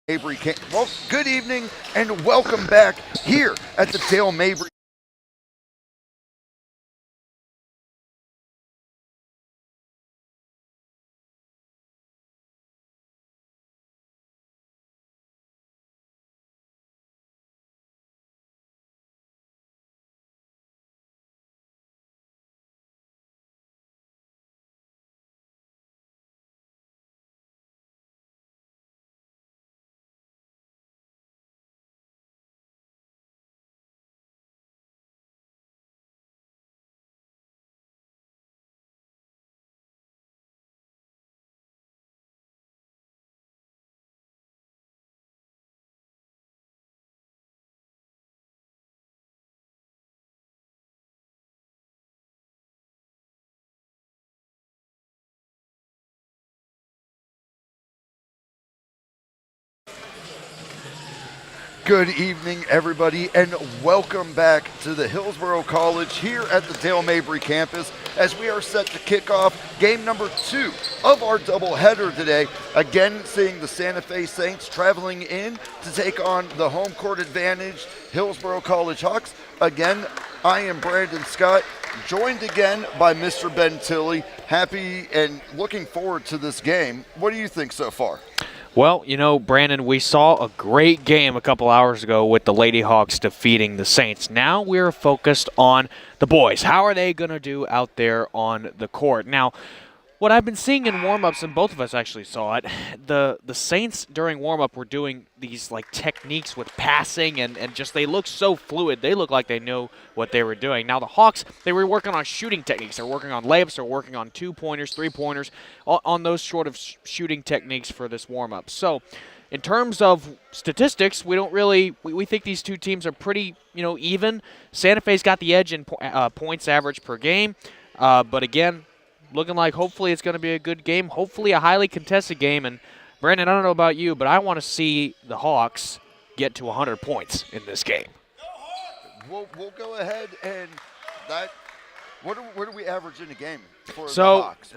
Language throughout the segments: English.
Well, good evening and welcome back here at the Dale Mabry. Good evening, everybody, and welcome back to the Hillsborough College here at the Dale Mabry campus as we are set to kick off game number 2 of our doubleheader today. Again, seeing the Santa Fe Saints traveling in to take on the home court advantage Hillsborough College Hawks. Again, I am Brandon Scott, joined again by Mr. Ben Tilley. Happy and looking forward to this game. What do you think so far? Well, Brandon, we saw a great game a couple hours ago with the Lady Hawks defeating the Saints. Now we're focused on the boys. How are they going to do out there on the court? Now, what I've been seeing in warm-ups, and both of us actually saw it, the Saints during warm-up were doing these techniques with passing and just they look so fluid. They look like they know what they were doing. Now the Hawks, they were working on shooting techniques. They're working on layups. They're working on two-pointers, three-pointers, on those sort of shooting techniques for this warm-up. So in terms of statistics, we don't really we think these two teams are pretty even. Santa Fe's got the edge in points average per game, but again, looking like hopefully it's going to be a good game, hopefully a highly contested game. And, Brandon, I don't know about you, but I want to see the Hawks get to 100 points in this game. We'll go ahead and that. What do we average in a game for the Hawks?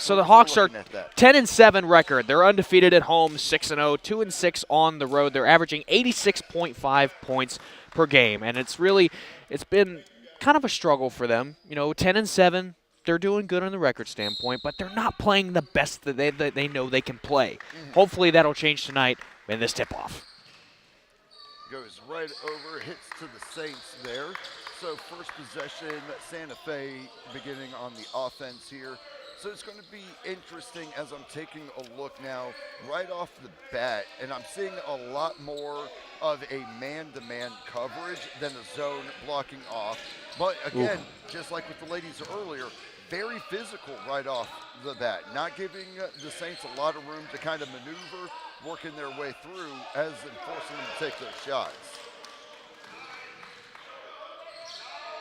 So the Hawks are 10-7 record. They're undefeated at home, 6-0, 2-6 on the road. They're averaging 86.5 points per game, and it's been kind of a struggle for them. 10-7. They're doing good on the record standpoint, but they're not playing the best that they know they can play. Mm-hmm. Hopefully that'll change tonight in this tip-off. Goes right over, hits to the Saints there. So first possession, Santa Fe beginning on the offense here. So it's going to be interesting as I'm taking a look now right off the bat, and I'm seeing a lot more of a man-to-man coverage than a zone blocking off. But again, just like with the ladies earlier, very physical right off the bat, not giving the Saints a lot of room to kind of maneuver, working their way through as and forcing them to take those shots.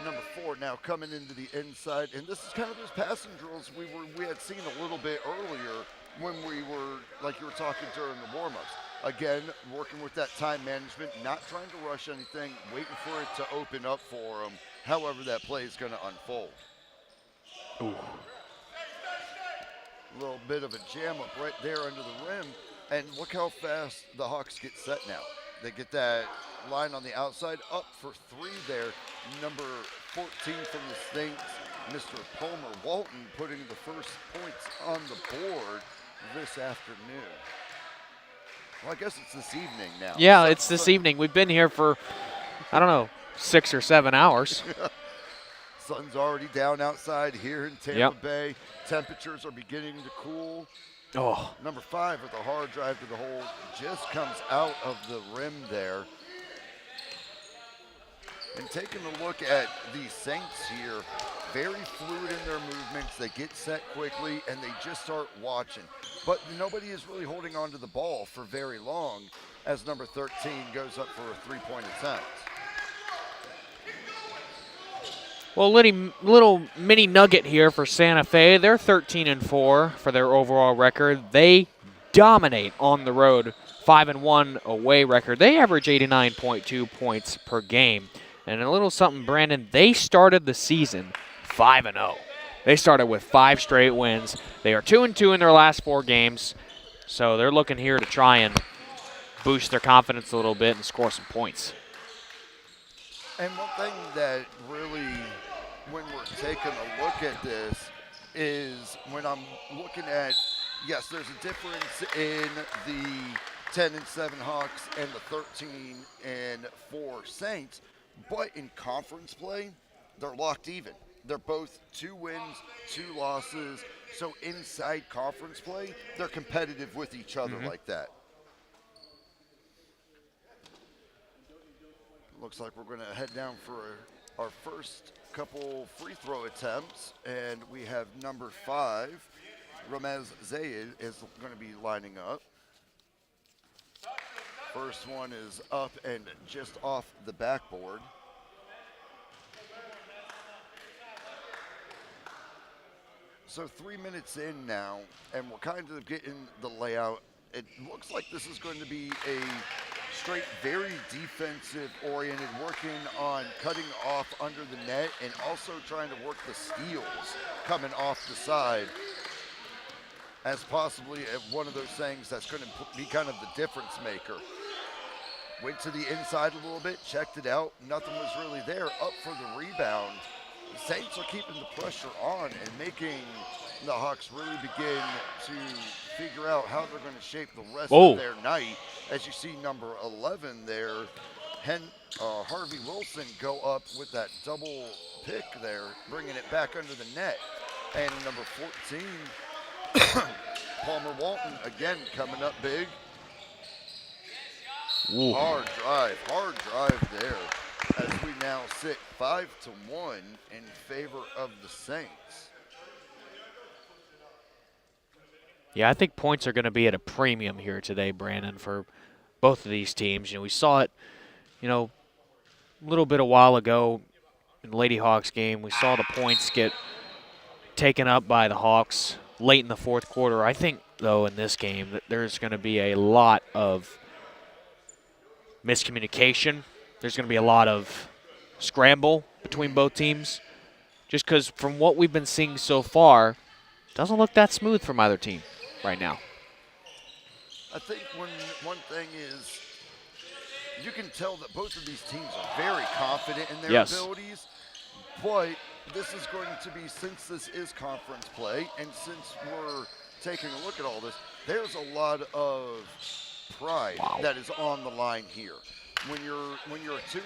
Number 4 now coming into the inside, and this is kind of those passing drills we had seen a little bit earlier when we were, like you were talking during the warm-ups. Again, working with that time management, not trying to rush anything, waiting for it to open up for them, however that play is going to unfold. Ooh. A little bit of a jam up right there under the rim, and look how fast the Hawks get set now. They get that line on the outside, up for 3 there. Number 14 from the Saints, Mr. Palmer Walton, putting the first points on the board this afternoon. Well, I guess it's this evening now. Yeah, it's this evening. We've been here for, 6 or 7 hours. Sun's already down outside here in Tampa Bay. Temperatures are beginning to cool. Oh. Number 5 with a hard drive to the hole just comes out of the rim there. And taking a look at the Saints here, very fluid in their movements. They get set quickly, and they just start watching. But nobody is really holding on to the ball for very long as number 13 goes up for a three-point attempt. Well, little mini nugget here for Santa Fe. They're 13-4 for their overall record. They dominate on the road, 5-1 away record. They average 89.2 points per game. And a little something, Brandon, they started the season 5-0. They started with 5 straight wins. They are 2-2 in their last 4 games. So they're looking here to try and boost their confidence a little bit and score some points. And one thing that really, when we're taking a look at this, is when I'm looking at, yes, there's a difference in the 10-7 Hawks and the 13-4 Saints, but in conference play, they're locked even. They're both 2 wins, 2 losses. So inside conference play, they're competitive with each other like that. Looks like we're going to head down for our first couple free throw attempts, and we have number 5, Ramez Zayed, is going to be lining up. First one is up and just off the backboard. So 3 minutes in now, and we're kind of getting the layout. It looks like this is going to be a straight, very defensive-oriented, working on cutting off under the net and also trying to work the steals coming off the side as possibly one of those things that's going to be kind of the difference maker. Went to the inside a little bit, checked it out. Nothing was really there. Up for the rebound. The Saints are keeping the pressure on and making the Hawks really begin to figure out how they're going to shape the rest of their night. As you see number 11 there, Harvey Wilson go up with that double pick there, bringing it back under the net. And number 14, Palmer Walton, again coming up big. Ooh. Hard drive there, as we now sit 5-1 in favor of the Saints. Yeah, I think points are going to be at a premium here today, Brandon, for both of these teams. You know, we saw it, a little bit a while ago in the Lady Hawks game. We saw the points get taken up by the Hawks late in the fourth quarter. I think, though, in this game that there's going to be a lot of miscommunication. There's going to be a lot of scramble between both teams, just because from what we've been seeing so far, doesn't look that smooth from either team right now. I think one thing is you can tell that both of these teams are very confident in their abilities, but this is going to be, since this is conference play and since we're taking a look at all this, there's a lot of pride that is on the line here. When you're a 2-2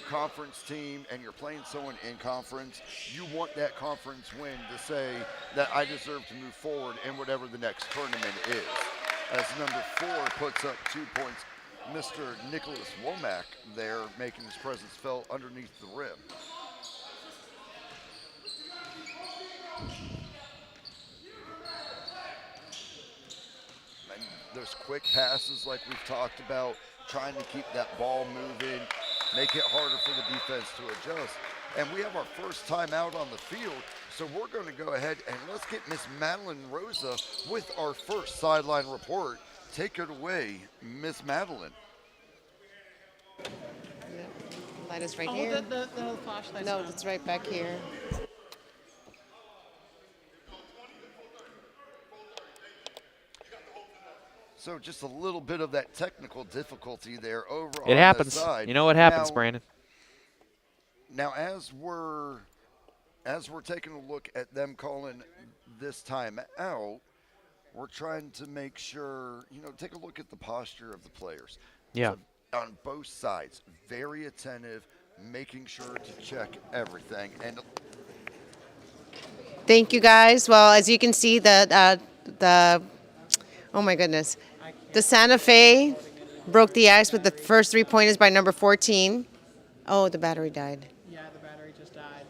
conference team and you're playing someone in conference, you want that conference win to say that I deserve to move forward in whatever the next tournament is. As number 4 puts up 2 points, Mr. Nicholas Womack there making his presence felt underneath the rim. And those quick passes like we've talked about, trying to keep that ball moving, make it harder for the defense to adjust. And we have our first time out on the field, so we're going to go ahead and let's get Miss Madeline Rosa with our first sideline report. Take it away, Miss Madeline. Light is right here. The flashlight. No, it's right back here. So just a little bit of that technical difficulty there over on It happens. the side. You know what happens, Brandon. Now, as we're taking a look at them calling this time out, we're trying to make sure, take a look at the posture of the players. Yeah. So on both sides, very attentive, making sure to check everything. And thank you, guys. Well, as you can see, oh my goodness, the Santa Fe broke the ice with the first 3 pointers by number 14. Oh, the battery died. Yeah, the battery just died.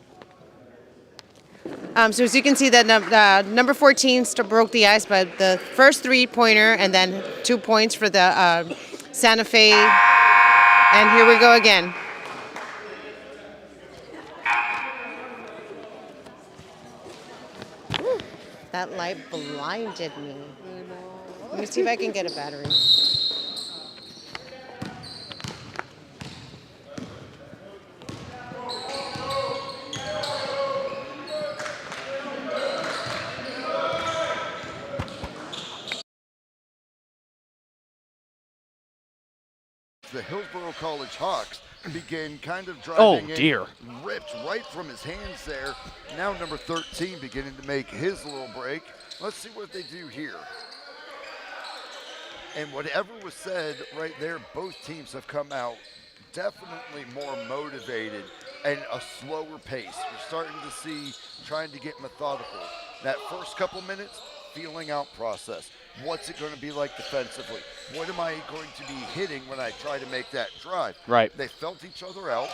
So as you can see, that number 14 broke the ice by the first 3-pointer and then 2 points for the Santa Fe. And here we go again. Whew, that light blinded me. Let me see if I can get a battery. the Hillsborough College Hawks begin kind of Oh, driving in, dear. ripped right from his hands there. Now number 13 beginning to make his little break. Let's see what they do here. And whatever was said right there, both teams have come out definitely more motivated and a slower pace. You're starting to see trying to get methodical. That first couple minutes, feeling out process. What's it going to be like defensively? What am I going to be hitting when I try to make that drive? Right. They felt each other out.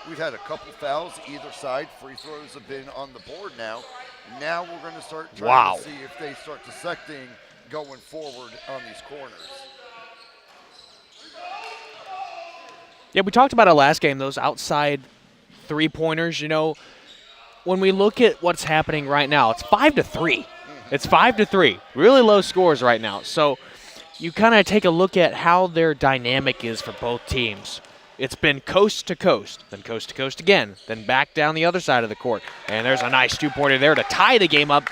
We've had a couple fouls either side. Free throws have been on the board now. Now we're going to start trying to see if they start dissecting going forward on these corners. Yeah, we talked about it last game, those outside three-pointers. When we look at what's happening right now, it's 5-3. It's 5-3. Really low scores right now. So you kind of take a look at how their dynamic is for both teams. It's been coast to coast, then coast to coast again, then back down the other side of the court. And there's a nice two-pointer there to tie the game up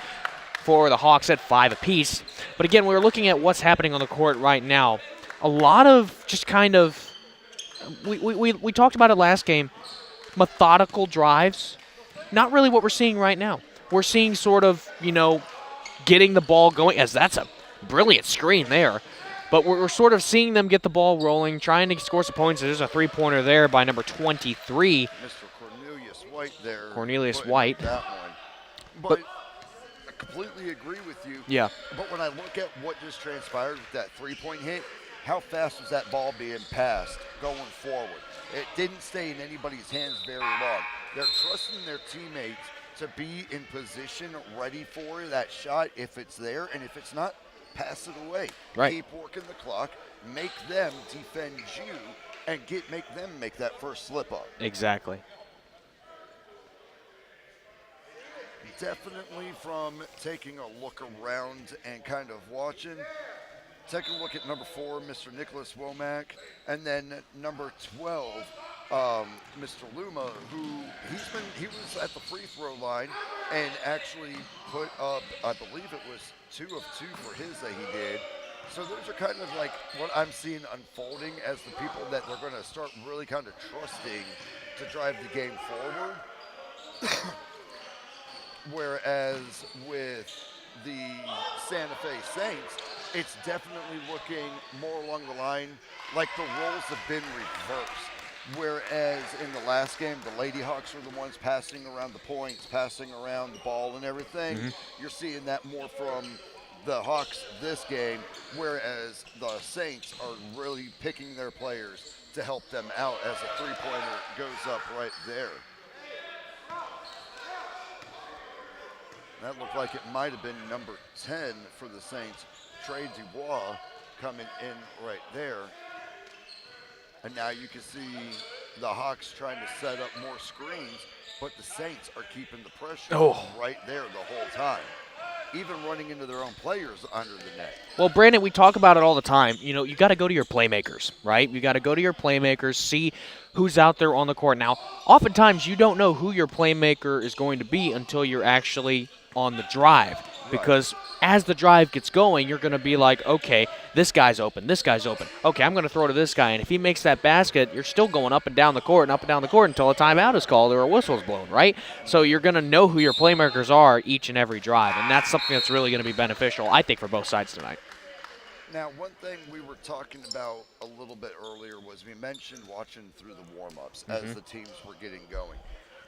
for the Hawks at 5 apiece. But again, we're looking at what's happening on the court right now. A lot of just kind of, we talked about it last game, methodical drives. Not really what we're seeing right now. We're seeing sort of, getting the ball going, as that's a brilliant screen there. But we're sort of seeing them get the ball rolling, trying to score some points. There's a three-pointer there by number 23. Mr. Cornelius White there. Cornelius putting White. That one. But I completely agree with you. Yeah. But when I look at what just transpired with that three-point hit, how fast was that ball being passed going forward? It didn't stay in anybody's hands very long. They're trusting their teammates to be in position, ready for that shot if it's there, and if it's not, pass it away. Right. Keep working the clock, make them defend you, and make them make that first slip up. Exactly. Definitely from taking a look around and kind of watching. Take a look at number 4, Mr. Nicholas Womack, and then number 12, Mr. Luma, who he was at the free throw line and actually put up, I believe it was 2 of 2 for his that he did. So those are kind of like what I'm seeing unfolding as the people that they're going to start really kind of trusting to drive the game forward. Whereas with the Santa Fe Saints, it's definitely looking more along the line like the roles have been reversed. Whereas in the last game, the Lady Hawks were the ones passing around the points, passing around the ball and everything. You're seeing that more from the Hawks this game, whereas the Saints are really picking their players to help them out as a three-pointer goes up right there. That looked like it might have been number 10 for the Saints, Trey Dubois, coming in right there. And now you can see the Hawks trying to set up more screens, but the Saints are keeping the pressure right there the whole time, even running into their own players under the net. Well, Brandon, we talk about it all the time. You got to go to your playmakers, right? You got to go to your playmakers, see who's out there on the court. Now, oftentimes you don't know who your playmaker is going to be until you're actually on the drive. Because as the drive gets going, you're going to be like, okay, this guy's open, this guy's open. Okay, I'm going to throw to this guy. And if he makes that basket, you're still going up and down the court and up and down the court until a timeout is called or a whistle's blown, right? So you're going to know who your playmakers are each and every drive. And that's something that's really going to be beneficial, I think, for both sides tonight. Now, one thing we were talking about a little bit earlier was we mentioned watching through the warm-ups as the teams were getting going.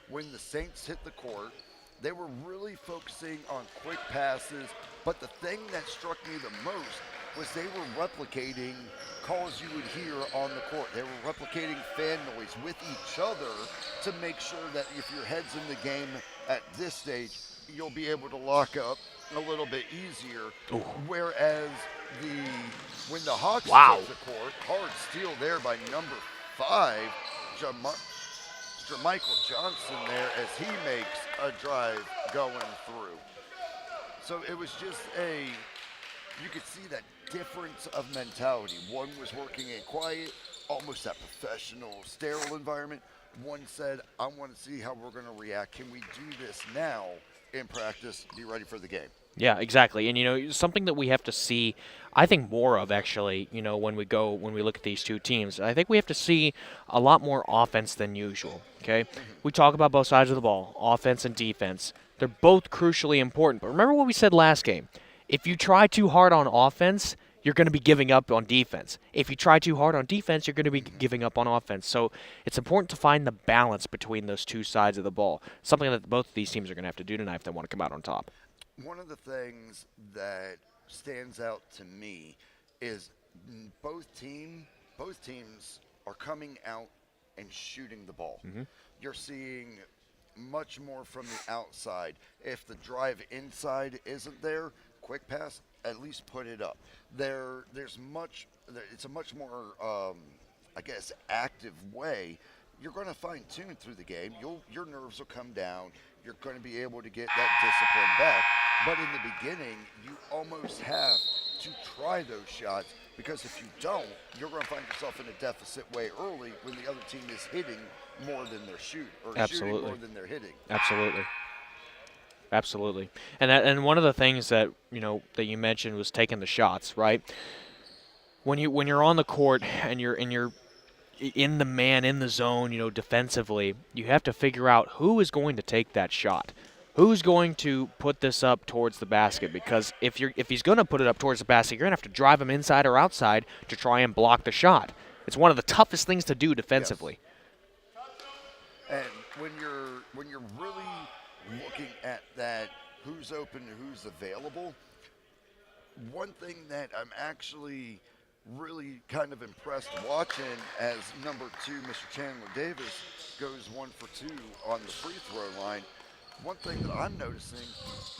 When the Saints hit the court, they were really focusing on quick passes, but the thing that struck me the most was they were replicating calls you would hear on the court. They were replicating fan noise with each other to make sure that if your head's in the game at this stage, you'll be able to lock up a little bit easier. Ooh. Whereas when the Hawks took the court, hard steal there by number 5, Michael Johnson there as he makes a drive going through. So it was just you could see that difference of mentality. One was working in quiet, almost that professional, sterile environment. One said, I want to see how we're going to react. Can we do this now in practice? Be ready for the game. Yeah, exactly. And something that we have to see, I think more of actually, when we look at these two teams. I think we have to see a lot more offense than usual, okay? We talk about both sides of the ball, offense and defense. They're both crucially important. But remember what we said last game. If you try too hard on offense, you're going to be giving up on defense. If you try too hard on defense, you're going to be giving up on offense. So it's important to find the balance between those two sides of the ball, something that both of these teams are going to have to do tonight if they want to come out on top. One of the things that stands out to me is both teams are coming out and shooting the ball. You're seeing much more from the outside. If the drive inside isn't there, quick pass, at least put it up. It's a much more, I guess, active way. You're going to fine tune through the game. Your nerves will come down. You're going to be able to get that discipline back. But in the beginning, you almost have to try those shots, because if you don't, you're going to find yourself in a deficit way early when the other team is hitting more than they're shooting, or shooting more than they're hitting. Absolutely. And one of the things that that you mentioned was taking the shots, right? When you're on the court and you're in the zone, defensively, you have to figure out who is going to take that shot. Who's going to put this up towards the basket? Because if he's going to put it up towards the basket, you're going to have to drive him inside or outside to try and block the shot. It's one of the toughest things to do defensively. Yes. And when you're really looking at that, who's open and who's available, one thing that I'm actually really kind of impressed watching as number 2, Mr. Chandler Davis, goes 1 for 2 on the free throw line. One thing that I'm noticing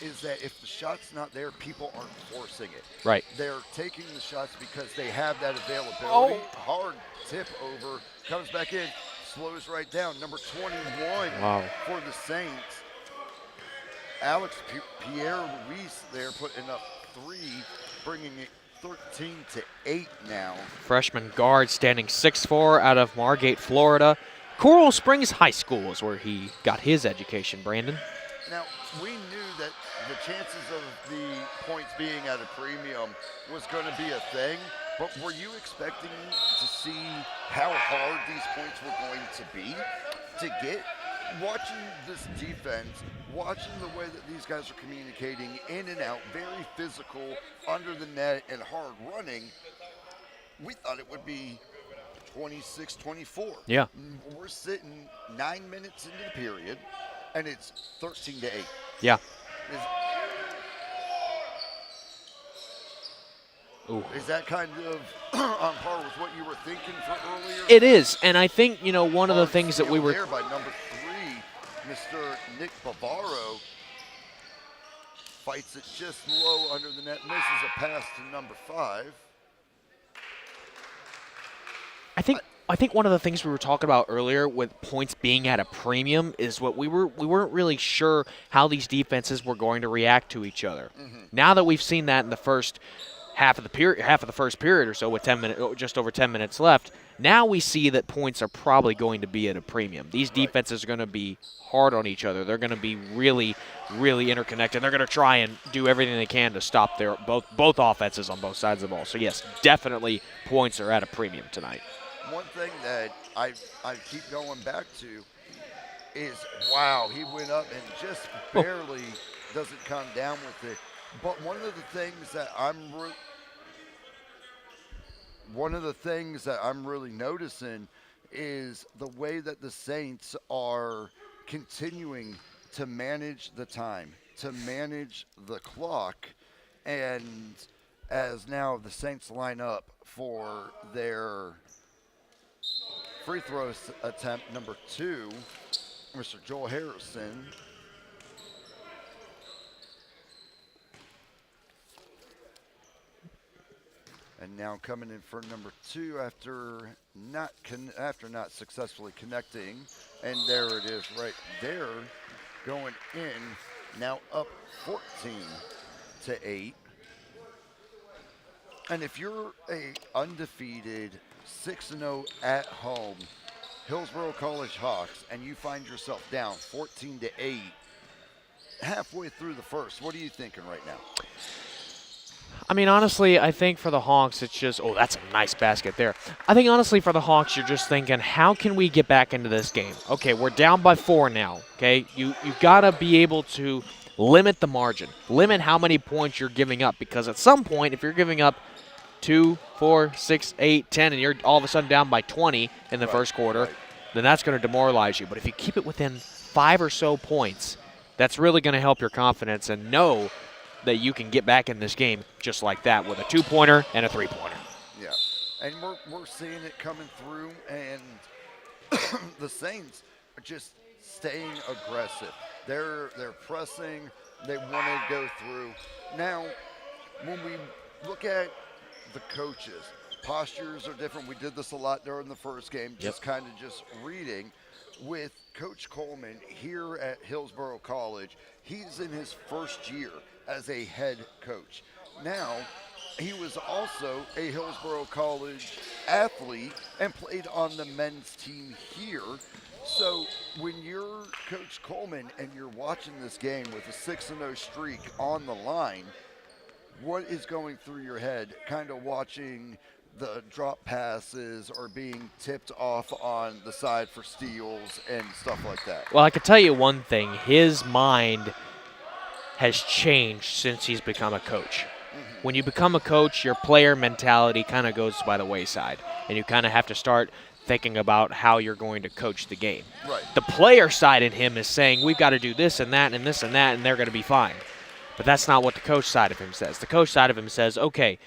is that if the shot's not there, people aren't forcing it. Right. They're taking the shots because they have that availability. Oh. Hard tip over, comes back in, slows right down. Number 21 for the Saints. Alex Pierre-Louis there putting up 3, bringing it 13-8 now. Freshman guard standing 6'4" out of Margate, Florida. Coral Springs High School is where he got his education, Brandon. Now, we knew that the chances of the points being at a premium was going to be a thing, but were you expecting to see how hard these points were going to be to get? Watching this defense, watching the way that these guys are communicating in and out, very physical, under the net, and hard running, we thought it would be 26-24. Yeah. We're sitting 9 minutes into the period, and it's 13-8. Yeah. Is that kind of on par with what you were thinking for earlier? It is, and I think, one of the things that we were... there by number 3, Mr. Nick Bavaro, fights it just low under the net, misses a pass to number 5. I think one of the things we were talking about earlier with points being at a premium is what we weren't really sure how these defenses were going to react to each other. Now that we've seen that in the first half of the first period or so, with just over 10 minutes left, now we see that points are probably going to be at a premium. These defenses are going to be hard on each other. They're going to be really, really interconnected. They're going to try and do everything they can to stop their both offenses on both sides of the ball. So yes, definitely points are at a premium tonight. One thing that I keep going back to is, wow, he went up and just barely doesn't come down with it. But one of the things that I'm really noticing is the way that the Saints are continuing to manage the time, to manage the clock, and as now the Saints line up for their free throw attempt number 2, Mr. Joel Harrison. And now coming in for number 2 after not successfully connecting, and there it is right there, going in, now up 14-8. And if you're a undefeated 6-0 at home Hillsborough College Hawks and you find yourself down 14-8, halfway through the first. What are you thinking right now? I mean, honestly, I think for the Hawks, it's just, oh, that's a nice basket there. I think, honestly, for the Hawks, you're just thinking, how can we get back into this game? Okay, we're down by 4 now, okay? You got to be able to limit the margin, limit how many points you're giving up, because at some point, if you're giving up 2, 4, 6, 8, 10, and you're all of a sudden down by 20 in the first quarter, then that's going to demoralize you. But if you keep it within 5 or so points, that's really going to help your confidence and know that you can get back in this game just like that with a 2-pointer and a 3-pointer. Yeah, and we're seeing it coming through, and the Saints are just staying aggressive. They're pressing. They want to go through. Now, when we look at the coaches, postures are different. We did this a lot during the first game, just kind of just reading. With Coach Coleman here at Hillsborough College, he's in his first year as a head coach. Now, he was also a Hillsborough College athlete and played on the men's team here. So when you're Coach Coleman and you're watching this game with a 6-0 streak on the line, what is going through your head kind of watching the drop passes or being tipped off on the side for steals and stuff like that? Well, I can tell you one thing. His mind has changed since he's become a coach. When you become a coach, your player mentality kind of goes by the wayside, and you kind of have to start thinking about how you're going to coach the game. Right. The player side in him is saying, we've got to do this and that and this and that, and they're going to be fine. But that's not what the coach side of him says. The coach side of him says, okay,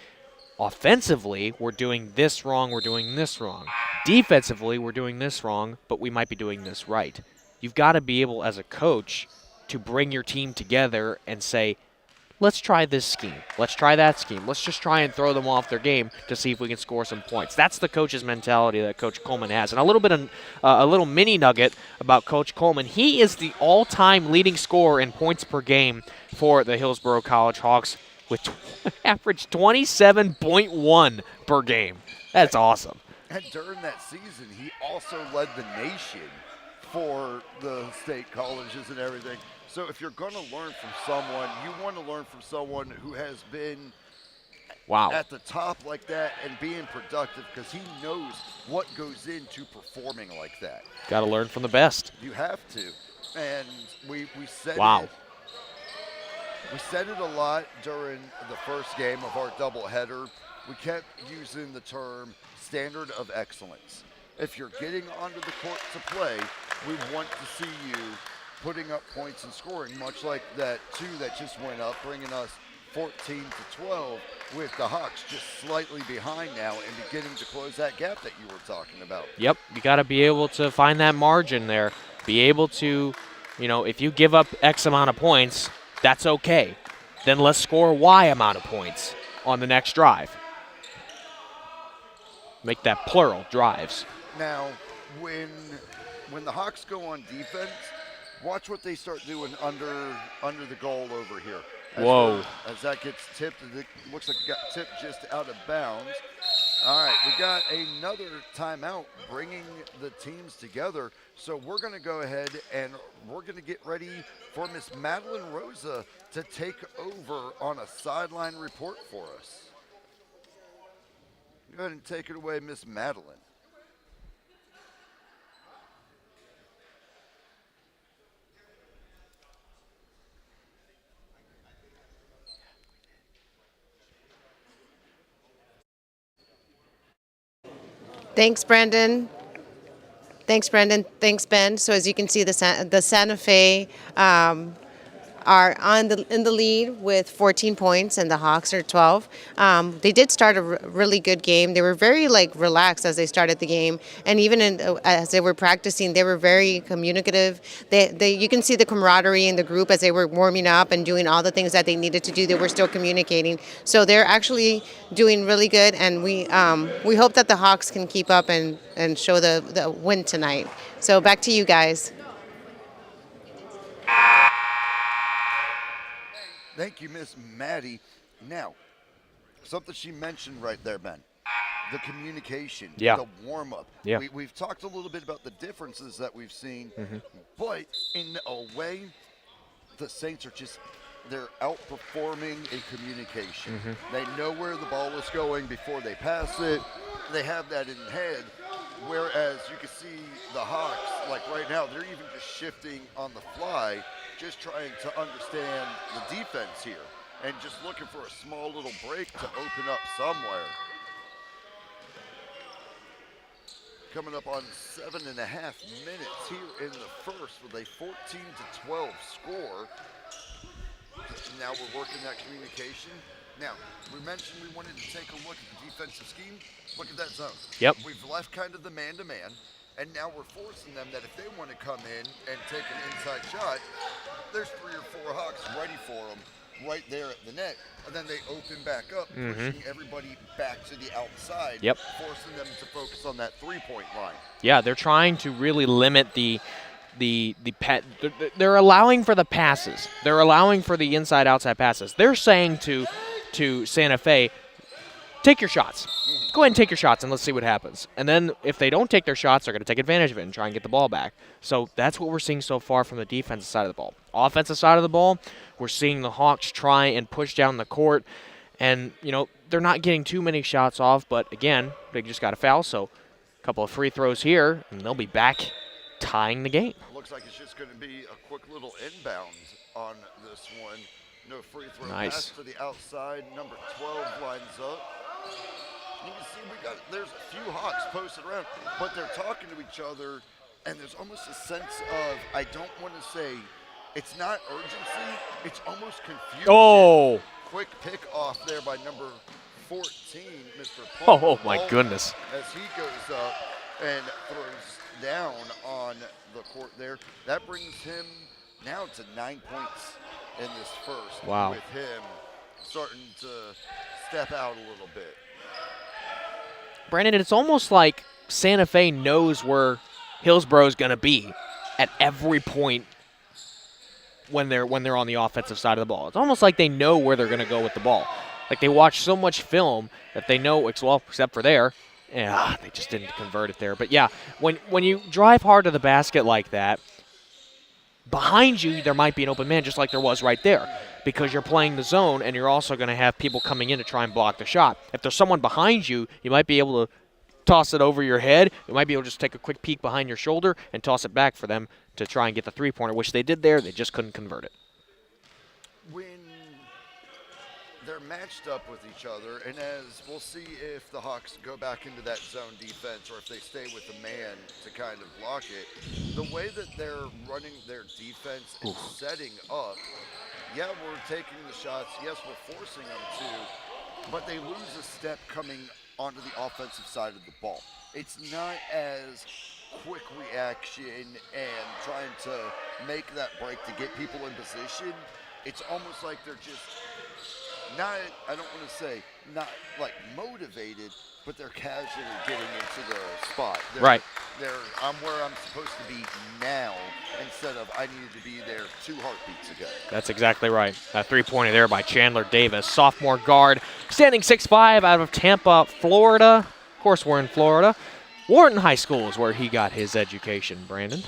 offensively, we're doing this wrong, we're doing this wrong. Defensively, we're doing this wrong, but we might be doing this right. You've got to be able, as a coach, to bring your team together and say, let's try this scheme. Let's try that scheme. Let's just try and throw them off their game to see if we can score some points. That's the coach's mentality that Coach Coleman has. And a little bit of a little mini nugget about Coach Coleman. He is the all-time leading scorer in points per game for the Hillsborough College Hawks with average 27.1 per game. That's awesome. And during that season, he also led the nation for the state colleges and everything. So if you're going to learn from someone, you want to learn from someone who has been at the top like that and being productive, because he knows what goes into performing like that. Got to learn from the best. You have to. And we said Wow. We said it a lot during the first game of our doubleheader. We kept using the term standard of excellence. If you're getting onto the court to play, we want to see you putting up points and scoring, much like that 2 that just went up, bringing us 14-12, with the Hawks just slightly behind now and beginning to close that gap that you were talking about. Yep, you got to be able to find that margin there. Be able to, if you give up X amount of points, that's okay. Then let's score Y amount of points on the next drive. Make that plural, drives. Now, when the Hawks go on defense, watch what they start doing under the goal over here. As that gets tipped, it looks like it got tipped just out of bounds. All right, we got another timeout bringing the teams together. So we're going to go ahead and we're going to get ready for Miss Madeline Rosa to take over on a sideline report for us. Go ahead and take it away, Miss Madeline. Thanks, Brandon. Thanks, Brandon. Thanks, Ben. So as you can see, the Santa Fe are in the lead with 14 points, and the Hawks are 12. They did start a really good game. They were very relaxed as they started the game, and even as they were practicing, they were very communicative. You can see the camaraderie in the group as they were warming up and doing all the things that they needed to do. They were still communicating, so they're actually doing really good. And we hope that the Hawks can keep up and show the win tonight. So back to you guys. Thank you, Miss Maddie. Now, something she mentioned right there, Ben, the communication, the warm-up. Yeah. We've talked a little bit about the differences that we've seen, but in a way, the Saints are just, they're outperforming in communication. They know where the ball is going before they pass it. They have that in head. Whereas you can see the Hawks, like right now, they're even just shifting on the fly, just trying to understand the defense here and just looking for a small little break to open up somewhere. Coming up on 7.5 minutes here in the first with a 14-12 score. Now we're working that communication. Now, we mentioned we wanted to take a look at the defensive scheme. Look at that zone. Yep. We've left kind of the man-to-man, and now we're forcing them that if they want to come in and take an inside shot, there's 3 or 4 Hawks ready for them right there at the net, and then they open back up, pushing everybody back to the outside, Yep. forcing them to focus on that three-point line. Yeah, they're trying to really limit they're allowing for the passes. They're allowing for the inside-outside passes. They're saying to Santa Fe, take your shots. Go ahead and take your shots and let's see what happens. And then if they don't take their shots, they're going to take advantage of it and try and get the ball back. So that's what we're seeing so far from the defensive side of the ball. Offensive side of the ball, we're seeing the Hawks try and push down the court. And, they're not getting too many shots off, but again, they just got a foul. So a couple of free throws here, and they'll be back tying the game. Looks like it's just going to be a quick little inbound on this one. No free throw Nice. pass to the outside. Number 12 lines up. You can see there's a few Hawks posted around, but they're talking to each other, and there's almost a sense of, I don't want to say, it's not urgency, it's almost confusion. Oh! Quick pick off there by number 14, Mr. Paul. Oh, my goodness. As he goes up and throws down on the court there. That brings him now to 9 points in this first. Wow. With him starting to step out a little bit. Brandon, it's almost like Santa Fe knows where Hillsborough is going to be at every point when they're on the offensive side of the ball. It's almost like they know where they're going to go with the ball. Like they watch so much film that they know, well, except for there. Yeah, they just didn't convert it there. But yeah, when you drive hard to the basket like that, behind you there might be an open man just like there was right there, because you're playing the zone and you're also going to have people coming in to try and block the shot. If there's someone behind you, you might be able to toss it over your head. You might be able to just take a quick peek behind your shoulder and toss it back for them to try and get the three-pointer, which they did there. They just couldn't convert it. When they're matched up with each other, and as we'll see if the Hawks go back into that zone defense or if they stay with the man to kind of block it, the way that they're running their defense and setting up, yeah, we're taking the shots, yes, we're forcing them to, but they lose a step coming onto the offensive side of the ball. It's not as quick reaction and trying to make that break to get people in position. It's almost like they're just not, I don't want to say not like motivated, but they're casually getting into the spot. Right. I'm where I'm supposed to be now instead of I needed to be there 2 heartbeats ago. That's exactly right. That three-pointer there by Chandler Davis, sophomore guard, standing 6'5", out of Tampa, Florida. Of course, we're in Florida. Wharton High School is where he got his education, Brandon.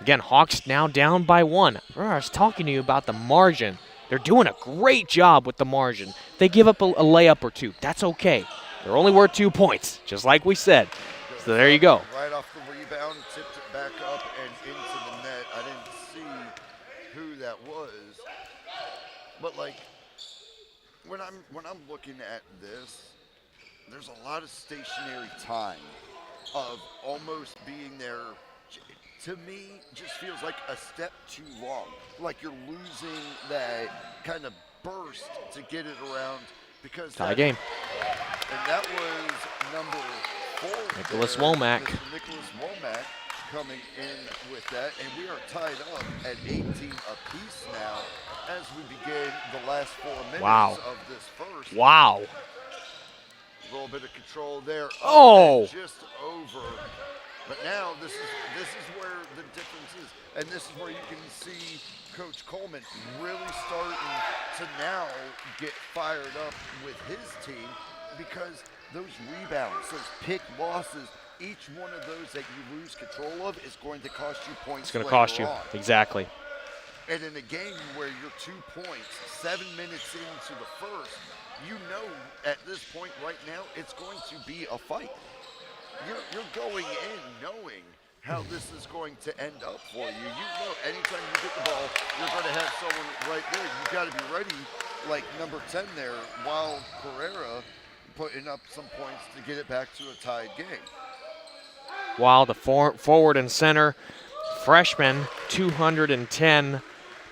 Again, Hawks now down by 1. Remember, I was talking to you about the margin. They're doing a great job with the margin. They give up a layup or 2. That's okay. They're only worth 2 points, just like we said. So there you go. Right off the rebound, tipped it back up and into the net. I didn't see who that was, but like when I'm looking at this, there's a lot of stationary time of almost being there. To me, just feels like a step too long. Like you're losing that kind of burst to get it around because Tie game. And that was number 4. Nicholas there, Womack. Mr. Nicholas Womack coming in with that, and we are tied up at 18 apiece now as we begin the last 4 minutes of this first. Wow. A little bit of control there. Oh. Just over. But now this is where the difference is. And this is where you can see Coach Coleman really starting to now get fired up with his team because those rebounds, those pick losses, each one of those that you lose control of is going to cost you points. It's going to cost you. on. Exactly. And in a game where you're 2 points, 7 minutes into the first, you know at this point right now it's going to be a fight. You're going in knowing how this is going to end up for you. You know anytime you get the ball, you're going to have someone right there. You've got to be ready, like number 10 there, while Pereira putting up some points to get it back to a tied game. While the forward and center, freshman, 210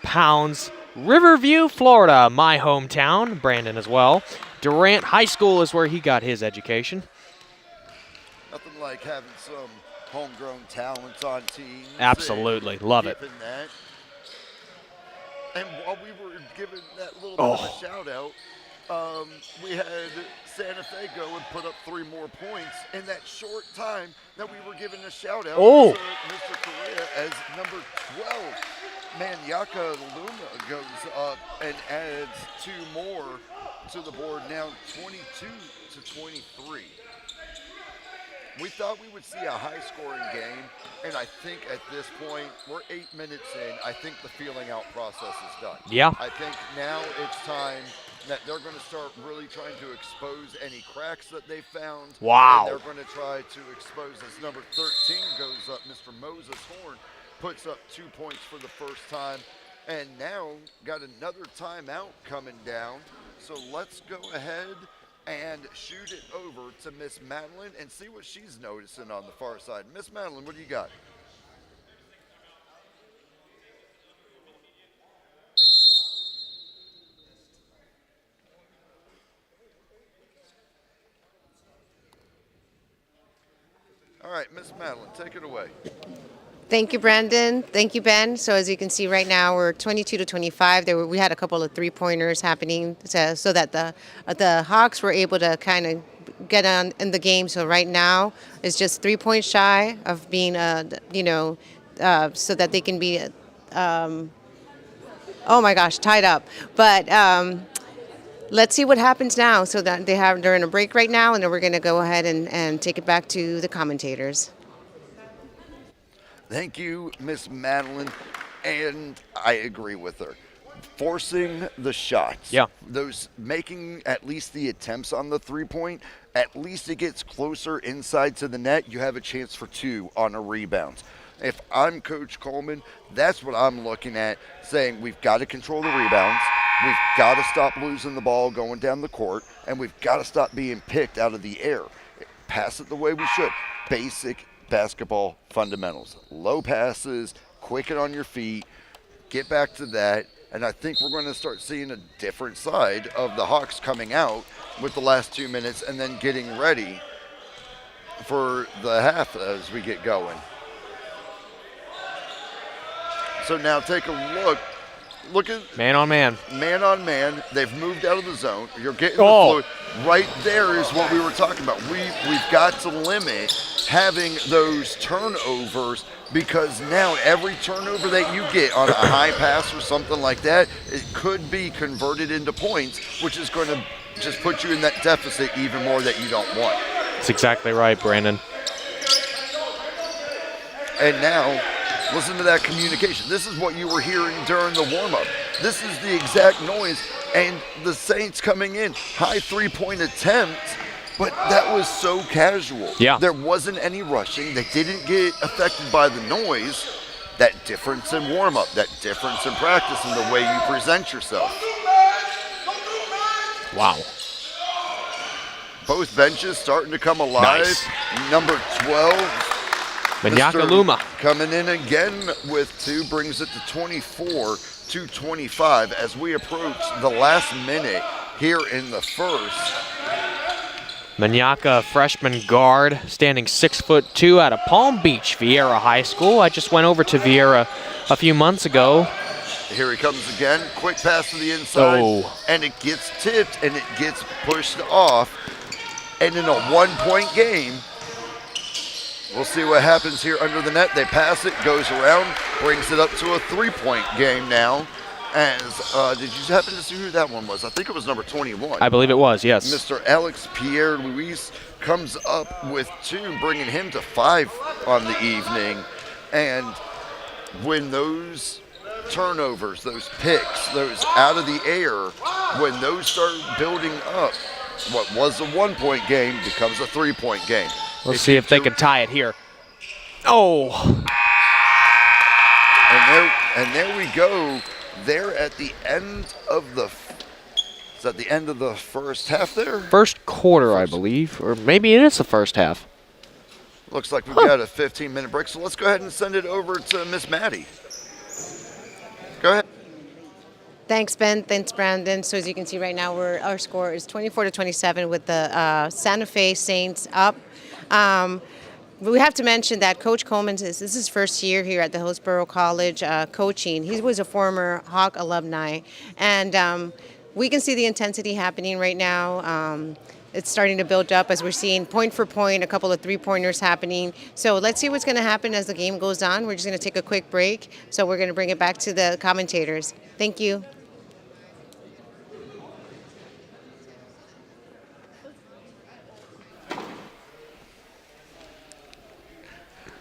pounds, Riverview, Florida, my hometown, Brandon as well. Durant High School is where he got his education. Nothing like having some homegrown talents on teams. Absolutely, love it. Giving that. And while we were giving that little bit of a shout out, we had Santa Fe go and put up 3 more points in that short time that we were giving a shout out to Mr. Correa as number 12. Manyaka Luma goes up and adds 2 more to the board, now 22 to 23. We thought we would see a high-scoring game, and I think at this point, we're 8 minutes in. I think the feeling out process is done. Yeah. I think now it's time that they're going to start really trying to expose any cracks that they found. Wow. And they're going to try to expose, as number 13 goes up, Mr. Moses Horn puts up 2 points for the first time, and now got another timeout coming down. So let's go ahead and shoot it over to Miss Madeline and see what she's noticing on the far side. Miss Madeline, what do you got? All right, Miss Madeline, take it away. Thank you, Brandon. Thank you, Ben. So as you can see right now, we're 22 to 25. We had a couple of 3-pointers happening so that the Hawks were able to kind of get on in the game. So right now it's just 3 points shy of being, so that they can be, tied up. But let's see what happens now. So that they're in a break right now, and then we're going to go ahead and take it back to the commentators. Thank you, Miss Madeline, and I agree with her. Forcing the shots. Yeah. Those making at least the attempts on the 3-point, at least it gets closer inside to the net. You have a chance for 2 on a rebound. If I'm Coach Coleman, that's what I'm looking at, saying we've got to control the rebounds, we've got to stop losing the ball going down the court, and we've got to stop being picked out of the air. Pass it the way we should. Basic basketball fundamentals. Low passes, quick it on your feet, get back to that, and I think we're going to start seeing a different side of the Hawks coming out with the last 2 minutes and then getting ready for the half as we get going. So now take a look. Look at Man on man. Man on man. They've moved out of the zone. You're getting the fluid. Right there is what we were talking about. We've got to limit having those turnovers, because now every turnover that you get on a high pass or something like that, it could be converted into points, which is going to just put you in that deficit even more that you don't want. That's exactly right, Brandon. And now, listen to that communication. This is what you were hearing during the warm-up. This is the exact noise, and the Saints coming in, high 3-point attempts, but that was so casual. Yeah. There wasn't any rushing. They didn't get affected by the noise. That difference in warm-up, that difference in practice, and the way you present yourself. Wow. Both benches starting to come alive. Nice. Number 12. Manyaka Luma. Coming in again with 2, brings it to 24 to 25 as we approach the last minute here in the first. Manyaka, freshman guard, standing 6'2" out of Palm Beach, Vieira High School. I just went over to Vieira a few months ago. Here he comes again. Quick pass to the inside. Oh. And it gets tipped and it gets pushed off. And in a 1-point game, we'll see what happens here under the net. They pass it, goes around, brings it up to a 3-point game now. As did you happen to see who that one was? I think it was number 21. I believe it was, yes. Mr. Alex Pierre Luis comes up with 2, bringing him to 5 on the evening. And when those turnovers, those picks, those out of the air, when those start building up, what was a 1-point game becomes a 3-point game. Let's see if they can tie it here. Oh, And there we go. They're at the end of the. Is that the end of the first half there? first quarter, I believe. Or maybe it is the first half. Looks like we've got a 15-minute break, so let's go ahead and send it over to Miss Maddie. Go ahead. Thanks, Ben. Thanks, Brandon. So as you can see right now, our score is 24-27 with the Santa Fe Saints up. We have to mention that Coach Coleman, this is his first year here at the Hillsborough College coaching. He was a former Hawk alumni. And we can see the intensity happening right now. It's starting to build up as we're seeing point for point, a couple of three-pointers happening. So let's see what's going to happen as the game goes on. We're just going to take a quick break. So we're going to bring it back to the commentators. Thank you.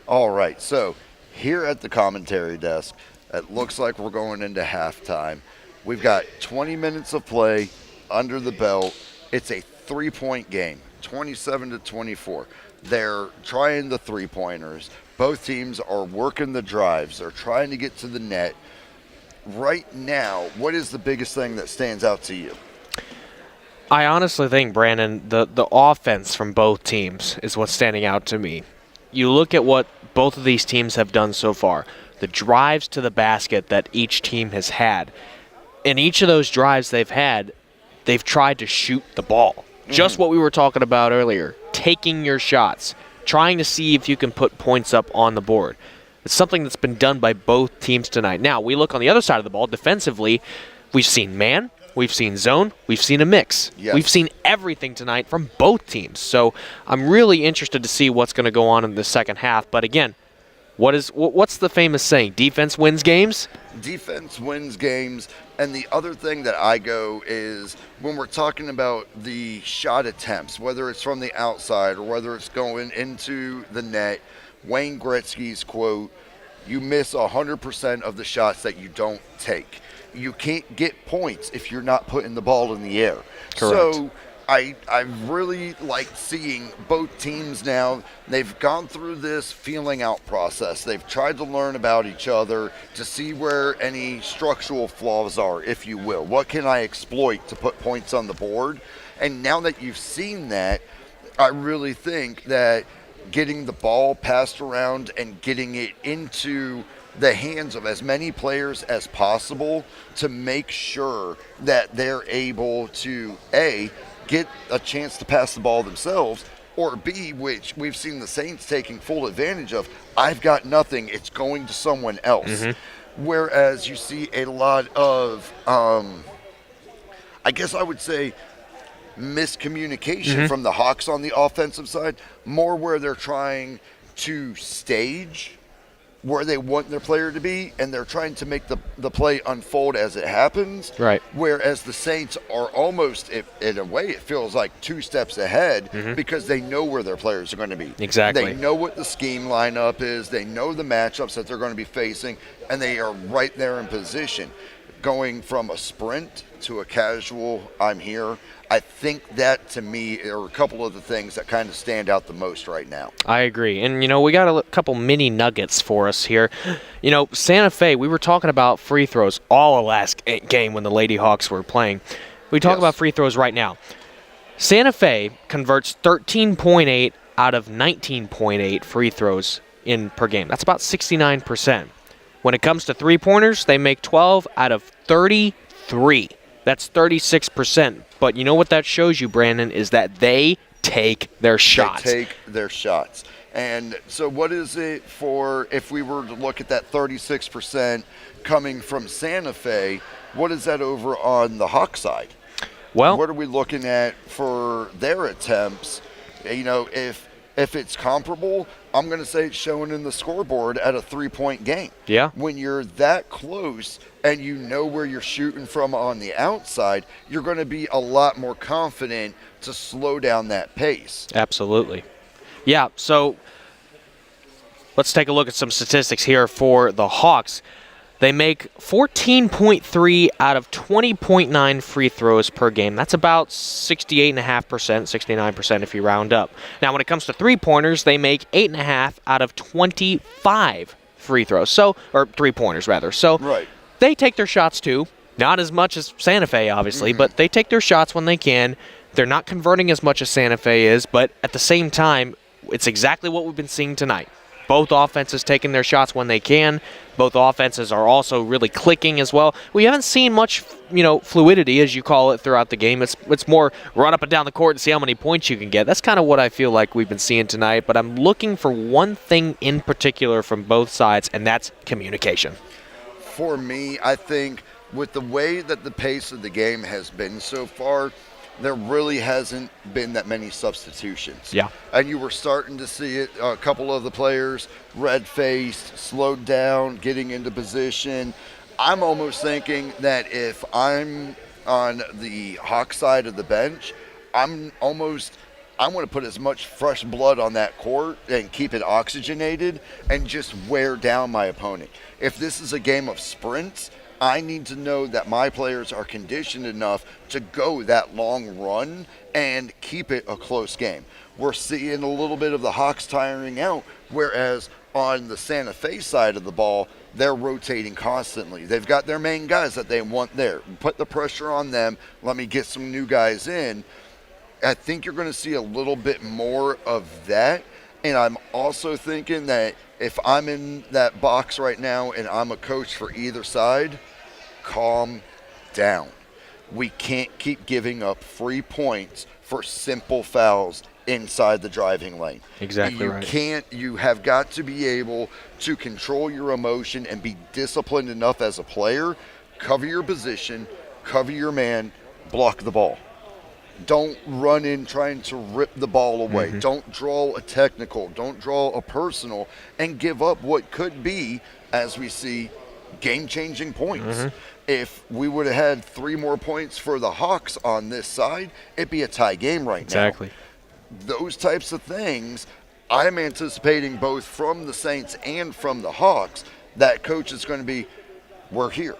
All right, so here at the commentary desk, it looks like we're going into halftime. We've got 20 minutes of play under the belt. It's a 3-point game, 27-24. They're trying the three-pointers. Both teams are working the drives. They're trying to get to the net. Right now, what is the biggest thing that stands out to you? I honestly think, Brandon, the offense from both teams is what's standing out to me. You look at what both of these teams have done so far, the drives to the basket that each team has had. In each of those drives they've had, they've tried to shoot the ball. Mm-hmm. Just what we were talking about earlier, taking your shots, trying to see if you can put points up on the board. It's something that's been done by both teams tonight. Now, we look on the other side of the ball, defensively, we've seen man, we've seen zone, we've seen a mix. Yes. We've seen everything tonight from both teams. So I'm really interested to see what's going to go on in the second half. But again, what's the famous saying? Defense wins games? Defense wins games. And the other thing that I go is when we're talking about the shot attempts, whether it's from the outside or whether it's going into the net, Wayne Gretzky's quote, "You miss 100% of the shots that you don't take." You can't get points if you're not putting the ball in the air. Correct. So I really like seeing both teams now. They've gone through this feeling out process. They've tried to learn about each other to see where any structural flaws are, if you will. What can I exploit to put points on the board? And now that you've seen that, I really think that getting the ball passed around and getting it into the hands of as many players as possible to make sure that they're able to, A, get a chance to pass the ball themselves, or B, which we've seen the Saints taking full advantage of, I've got nothing, it's going to someone else. Mm-hmm. Whereas you see a lot of, I guess I would say, miscommunication from the Hawks on the offensive side, more where they're trying to stage where they want their player to be, and they're trying to make the play unfold as it happens. Right. Whereas the Saints are almost, in a way, it feels like 2 steps ahead because they know where their players are going to be. Exactly. They know what the scheme lineup is. They know the matchups that they're going to be facing, and they are right there in position. Going from a sprint to a casual, I'm here, I think that, to me, are a couple of the things that kind of stand out the most right now. I agree. And, we got a couple mini nuggets for us here. Santa Fe, we were talking about free throws all of last game when the Lady Hawks were playing. We talk about free throws right now. Santa Fe converts 13.8 out of 19.8 free throws per game. That's about 69%. When it comes to three-pointers, they make 12 out of 33. That's 36%. But you know what that shows you, Brandon, is that they take their shots. They take their shots. And so what is it for, if we were to look at that 36% coming from Santa Fe, what is that over on the Hawk side? Well, what are we looking at for their attempts? If If it's comparable, I'm going to say it's shown in the scoreboard at a 3-point game. Yeah. When you're that close and you know where you're shooting from on the outside, you're going to be a lot more confident to slow down that pace. Absolutely. Yeah, so let's take a look at some statistics here for the Hawks. They make 14.3 out of 20.9 free throws per game. That's about 68.5%, 69% if you round up. Now, when it comes to three-pointers, they make 8.5 out of 25 free throws. Or three-pointers, rather. So Right. they take their shots, too. Not as much as Santa Fe, obviously, but they take their shots when they can. They're not converting as much as Santa Fe is, but at the same time, it's exactly what we've been seeing tonight. Both offenses taking their shots when they can. Both offenses are also really clicking as well. We haven't seen much, fluidity, as you call it, throughout the game. It's more run up and down the court and see how many points you can get. That's kind of what I feel like we've been seeing tonight, but I'm looking for one thing in particular from both sides, and that's communication. For me, I think with the way that the pace of the game has been so far, there really hasn't been that many substitutions. Yeah. And you were starting to see it, a couple of the players red-faced, slowed down, getting into position. I'm almost thinking that if I'm on the Hawk side of the bench, I want to put as much fresh blood on that court and keep it oxygenated and just wear down my opponent. If this is a game of sprints, I need to know that my players are conditioned enough to go that long run and keep it a close game. We're seeing a little bit of the Hawks tiring out, whereas on the Santa Fe side of the ball, they're rotating constantly. They've got their main guys that they want there. Put the pressure on them. Let me get some new guys in. I think you're going to see a little bit more of that. And I'm also thinking that if I'm in that box right now and I'm a coach for either side, calm down. We can't keep giving up free points for simple fouls inside the driving lane. Exactly right. You have got to be able to control your emotion and be disciplined enough as a player. Cover your position, cover your man, block the ball. Don't run in trying to rip the ball away. Don't draw a technical. Don't draw a personal and give up what could be, as we see, game-changing points. If we would have had 3 more points for the Hawks on this side, it'd be a tie game right now. Exactly. Those types of things, I'm anticipating both from the Saints and from the Hawks, that coach is going to be, we're here.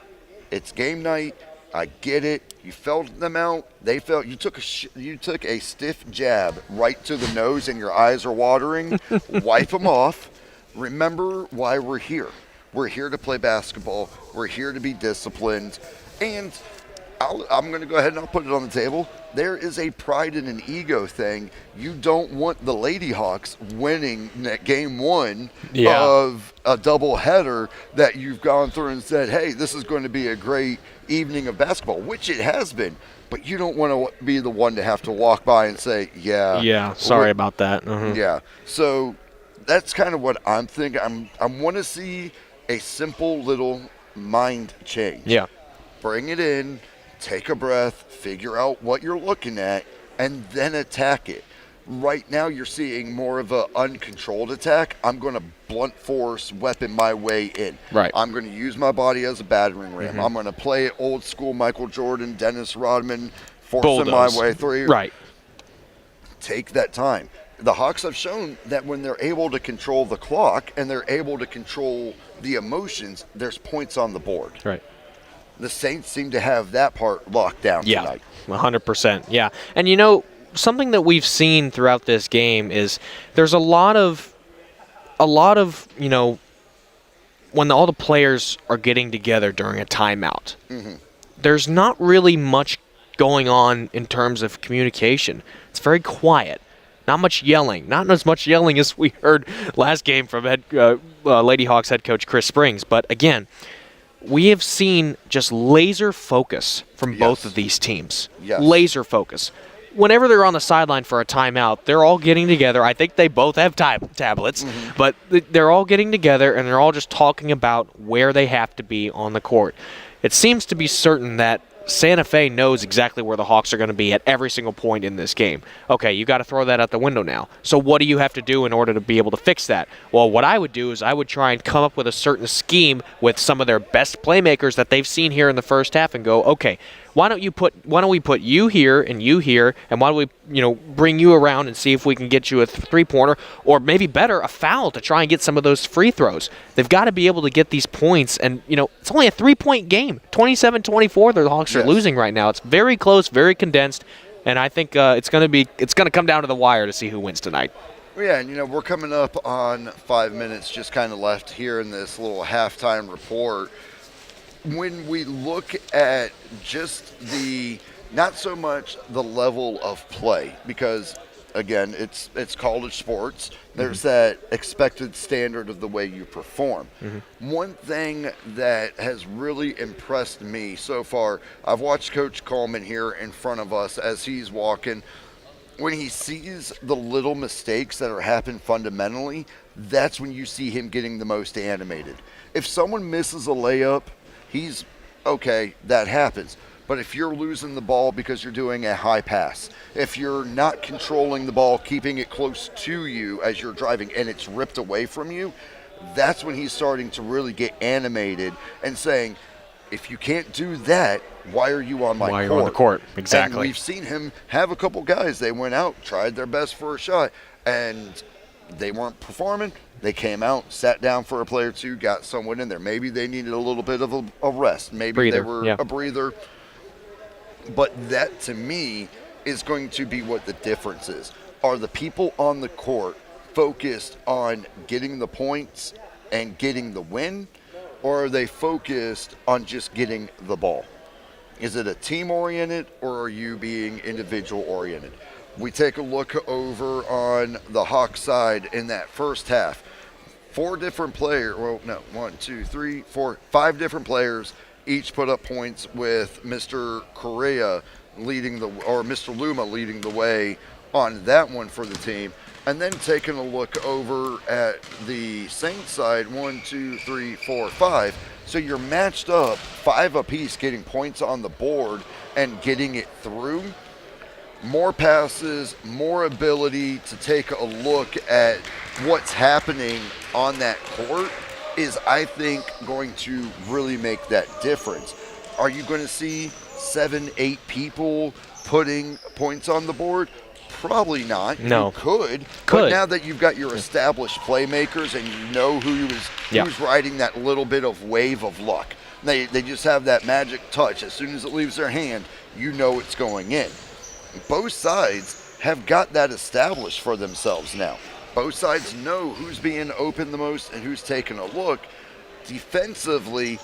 It's game night. I get it. You felt them out. They felt you took a stiff jab right to the nose and your eyes are watering. Wipe them off. Remember why we're here. We're here to play basketball. We're here to be disciplined. And I'm going to go ahead and I'll put it on the table. There is a pride and an ego thing. You don't want the Lady Hawks winning game 1 of a doubleheader that you've gone through and said, hey, this is going to be a great evening of basketball, which it has been. But you don't want to be the one to have to walk by and say, yeah, sorry about that. Yeah. So that's kind of what I'm thinking. I want to see a simple little mind change. Yeah. Bring it in, take a breath, figure out what you're looking at, and then attack it. Right now you're seeing more of an uncontrolled attack. I'm going to blunt force weapon my way in. Right. I'm going to use my body as a battering ram. I'm going to play it old school Michael Jordan, Dennis Rodman, forcing my way through. Right. Take that time. The Hawks have shown that when they're able to control the clock and they're able to control the emotions, there's points on the board. Right. The Saints seem to have that part locked down tonight. 100%. Yeah. And something that we've seen throughout this game is there's a lot of when all the players are getting together during a timeout. There's not really much going on in terms of communication. It's very quiet. Not much yelling. Not as much yelling as we heard last game from Lady Hawks head coach Chris Springs. But again, we have seen just laser focus from both of these teams. Yes. Laser focus. Whenever they're on the sideline for a timeout, they're all getting together. I think they both have tablets, but they're all getting together and they're all just talking about where they have to be on the court. It seems to be certain that Santa Fe knows exactly where the Hawks are going to be at every single point in this game. Okay, you got to throw that out the window now. So what do you have to do in order to be able to fix that? Well, what I would do is I would try and come up with a certain scheme with some of their best playmakers that they've seen here in the first half and go, okay, why don't we put you here, and why don't we, bring you around and see if we can get you a three-pointer, or maybe better, a foul to try and get some of those free throws. They've got to be able to get these points, and it's only a 3-point game, 27-24. The Hawks are losing right now. It's very close, very condensed, and I think it's going to come down to the wire to see who wins tonight. Yeah, and we're coming up on 5 minutes just kind of left here in this little halftime report. When we look at just not so much the level of play, because again, it's college sports. There's that expected standard of the way you perform. One thing that has really impressed me so far, I've watched Coach Coleman here in front of us as he's walking. When he sees the little mistakes that are happening fundamentally, that's when you see him getting the most animated. If someone misses a layup, he's okay, that happens. But if you're losing the ball because you're doing a high pass, if you're not controlling the ball, keeping it close to you as you're driving and it's ripped away from you, that's when he's starting to really get animated and saying, if you can't do that, why are you on my court? Why are you on the court? Exactly. And we've seen him have a couple guys. They went out, tried their best for a shot, and they weren't performing. They came out, sat down for a play or two, got someone in there. Maybe they needed a little bit of a rest. Maybe they were a breather. But that, to me, is going to be what the difference is. Are the people on the court focused on getting the points and getting the win, or are they focused on just getting the ball? Is it a team-oriented, or are you being individual-oriented? We take a look over on the Hawks side in that first half. 4 different players, well, no, 1, 2, 3, 4, 5 different players each put up points, with Mr. Correa Mr. Luma leading the way on that one for the team. And then taking a look over at the Saints side, 1, 2, 3, 4, 5. So you're matched up 5 apiece, getting points on the board and getting it through. More passes, more ability to take a look at what's happening on that court is, I think, going to really make that difference. Are you going to see 7, 8 people putting points on the board? Probably not. No. You could. But now that you've got your established playmakers and you know who's riding that little bit of wave of luck, they just have that magic touch. As soon as it leaves their hand, you know it's going in. Both sides have got that established for themselves now. Both sides know who's being open the most and who's taking a look. Defensively,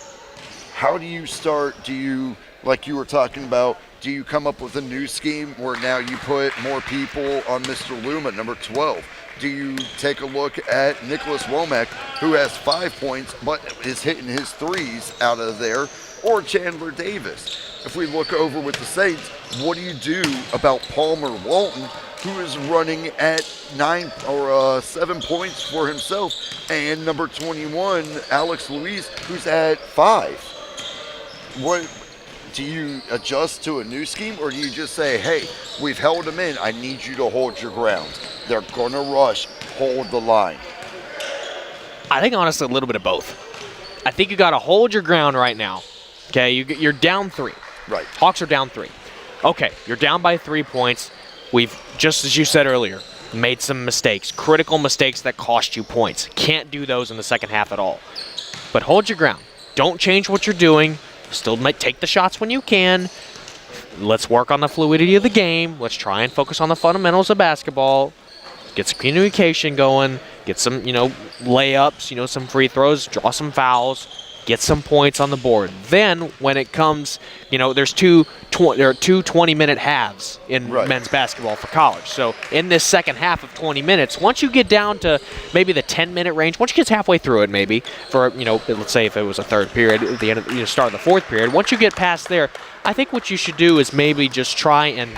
how do you start? Do you, like you were talking about, do you come up with a new scheme where now you put more people on Mr. Luma, number 12? Do you take a look at Nicholas Womack, who has 5 points but is hitting his threes out of there, or Chandler Davis? If we look over with the Saints, what do you do about Palmer Walton, who is running at 7 points for himself, and number 21, Alex Luis, who's at 5? What do you adjust to a new scheme, or do you just say, hey, we've held them in, I need you to hold your ground? They're going to rush, hold the line. I think, honestly, a little bit of both. I think you got to hold your ground right now. Okay, you're down 3. Right. Hawks are down 3. Okay, you're down by 3 points. We've, just as you said earlier, made some mistakes, critical mistakes that cost you points. Can't do those in the second half at all. But hold your ground. Don't change what you're doing. Still might take the shots when you can. Let's work on the fluidity of the game. Let's try and focus on the fundamentals of basketball. Get some communication going. Get some, layups, some free throws, draw some fouls. Get some points on the board. Then, when it comes, there are two 20-minute halves in men's basketball for college. So, in this second half of 20 minutes, once you get down to maybe the 10-minute range, once you get halfway through it, maybe for let's say if it was a third period, at the end of start of the fourth period. Once you get past there, I think what you should do is maybe just try and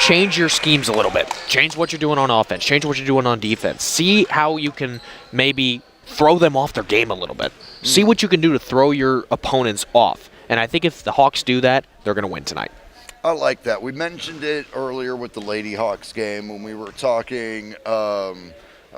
change your schemes a little bit. Change what you're doing on offense. Change what you're doing on defense. See how you can maybe throw them off their game a little bit. See what you can do to throw your opponents off. And I think if the Hawks do that, they're going to win tonight. I like that. We mentioned it earlier with the Lady Hawks game when we were talking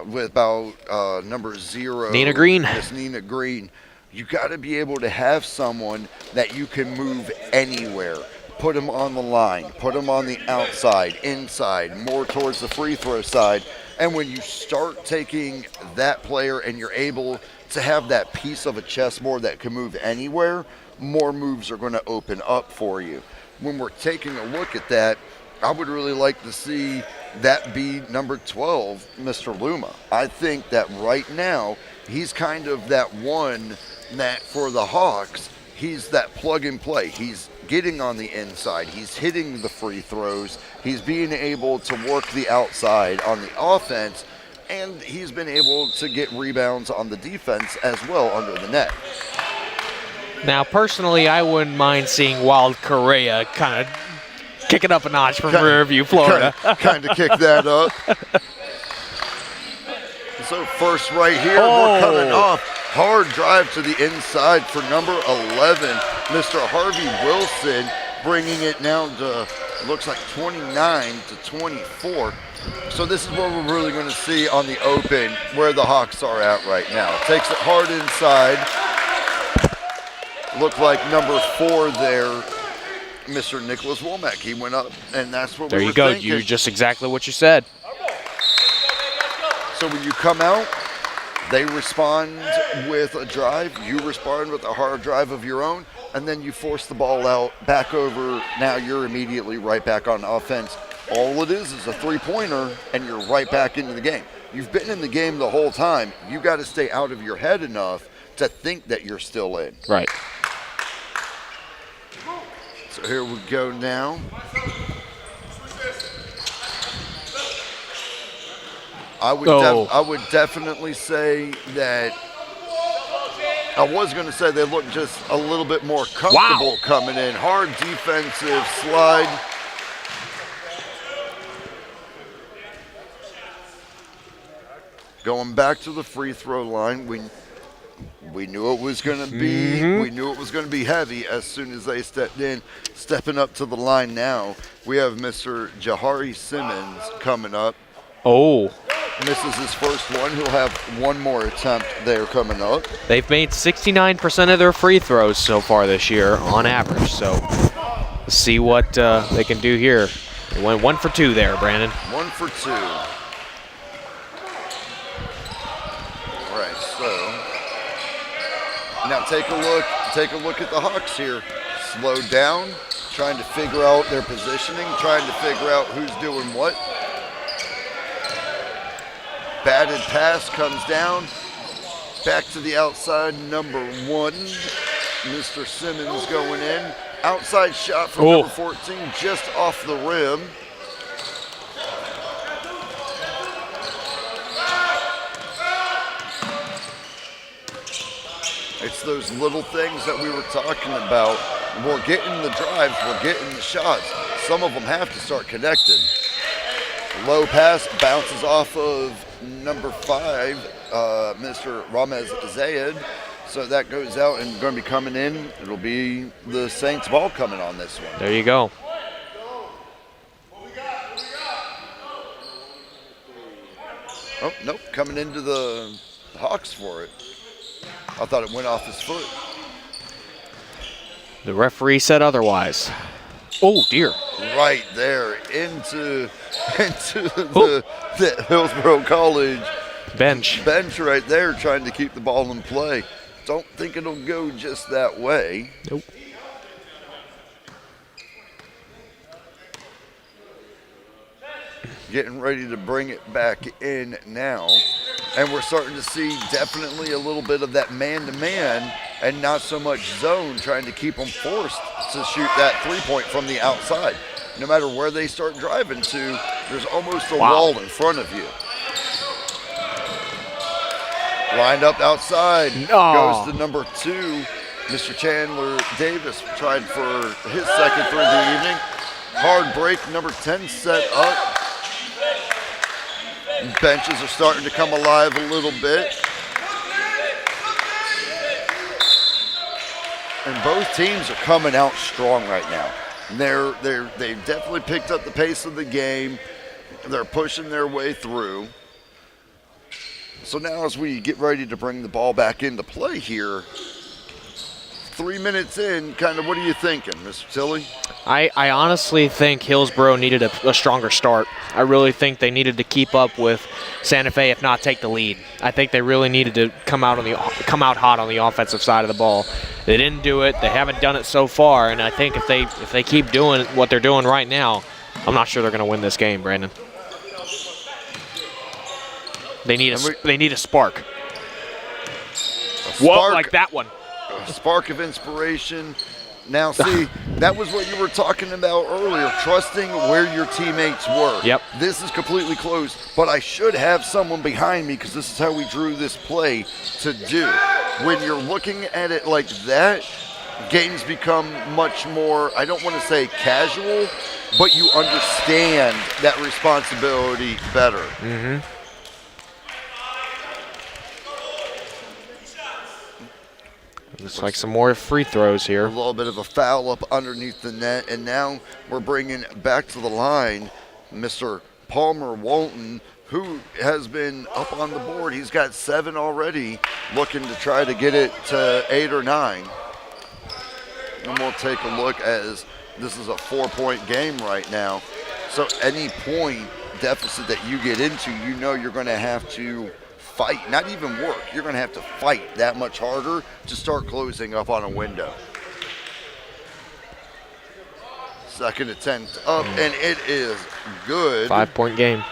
with about number 0. Nina Green. Miss Nina Green. You got to be able to have someone that you can move anywhere. Put them on the line, put them on the outside, inside, more towards the free throw side. And when you start taking that player and you're able to have that piece of a chessboard that can move anywhere, more moves are going to open up for you. When we're taking a look at that, I would really like to see that be number 12, Mr. Luma. I think that right now, he's kind of that one that for the Hawks, he's that plug and play. He's getting on the inside. He's hitting the free throws. He's being able to work the outside on the offense, and he's been able to get rebounds on the defense as well under the net. Now, personally, I wouldn't mind seeing Wild Correa kind of kick it up a notch from Riverview, Florida. Kind of kick that up. So first right here, we're coming off. Hard drive to the inside for number 11, Mr. Harvey Wilson, bringing it down to, looks like 29 to 24. So this is what we're really going to see on the open, where the Hawks are at right now. Takes it hard inside. Looked like number 4 there, Mr. Nicholas Womack. He went up, and that's what There we you were go. thinking. You just exactly what you said. So when you come out, they respond with a drive, you respond with a hard drive of your own, and then you force the ball out, back over. Now you're immediately right back on offense. All it is a three-pointer, and you're right back into the game. You've been in the game the whole time. You got to stay out of your head enough to think that you're still in. Right. So here we go now. I would definitely say that I was going to say they look just a little bit more comfortable coming in. Hard defensive slide. Going back to the free throw line, we knew it was going to be we knew it was going to be heavy as soon as they stepped in. Stepping up to the line now, we have Mr. Jahari Simmons coming up. Oh. Misses his first one. He'll have one more attempt there coming up. They've made 69% of their free throws so far this year on average. So let's see what they can do here. They went 1 for 2 there, Brandon. 1 for 2. All right, so now take a look at the Hawks here. Slowed down, trying to figure out their positioning, trying to figure out who's doing what. Batted pass comes down. Back to the outside, number 1. Mr. Simmons going in. Outside shot from number 14, just off the rim. It's those little things that we were talking about. We're getting the drives, we're getting the shots. Some of them have to start connecting. Low pass bounces off of number 5, Mr. Ramez Zayed. So that goes out and going to be coming in. It'll be the Saints ball coming on this one. There you go. Oh, nope, coming into the Hawks for it. I thought it went off his foot. The referee said otherwise. Oh, dear. Right there into the Hillsborough College bench right there, trying to keep the ball in play. Don't think it'll go just that way. Nope. Getting ready to bring it back in now. And we're starting to see definitely a little bit of that man-to-man and not so much zone, trying to keep them forced to shoot that three-point from the outside. No matter where they start driving to, there's almost a wall in front of you. Lined up outside, goes to number 2. Mr. Chandler Davis tried for his second three of the evening. Hard break, number 10 set up. Benches are starting to come alive a little bit. And both teams are coming out strong right now. They've definitely picked up the pace of the game. They're pushing their way through. So now as we get ready to bring the ball back into play here, 3 minutes in, kind of what are you thinking, Mr. Tilley? I honestly think Hillsborough needed a stronger start. I really think they needed to keep up with Santa Fe, if not take the lead. I think they really needed to come out hot on the offensive side of the ball. They didn't do it. They haven't done it so far, and I think if they keep doing what they're doing right now, I'm not sure they're going to win this game, Brandon. They need a spark. Whoa, like that one. A spark of inspiration. Now, see, that was what you were talking about earlier, trusting where your teammates were. Yep. This is completely closed, but I should have someone behind me because this is how we drew this play to do. When you're looking at it like that, games become much more, I don't want to say casual, but you understand that responsibility better. Mm-hmm. Looks like some more free throws here. A little bit of a foul up underneath the net, and now we're bringing back to the line Mr. Palmer Walton, who has been up on the board. He's got 7 already, looking to try to get it to 8 or 9. And we'll take a look as this is a 4-point game right now. So any point deficit that you get into, you know you're going to have to fight, not even work. You're going to have to fight that much harder to start closing up on a window. Second attempt up, and it is good. 5-point game.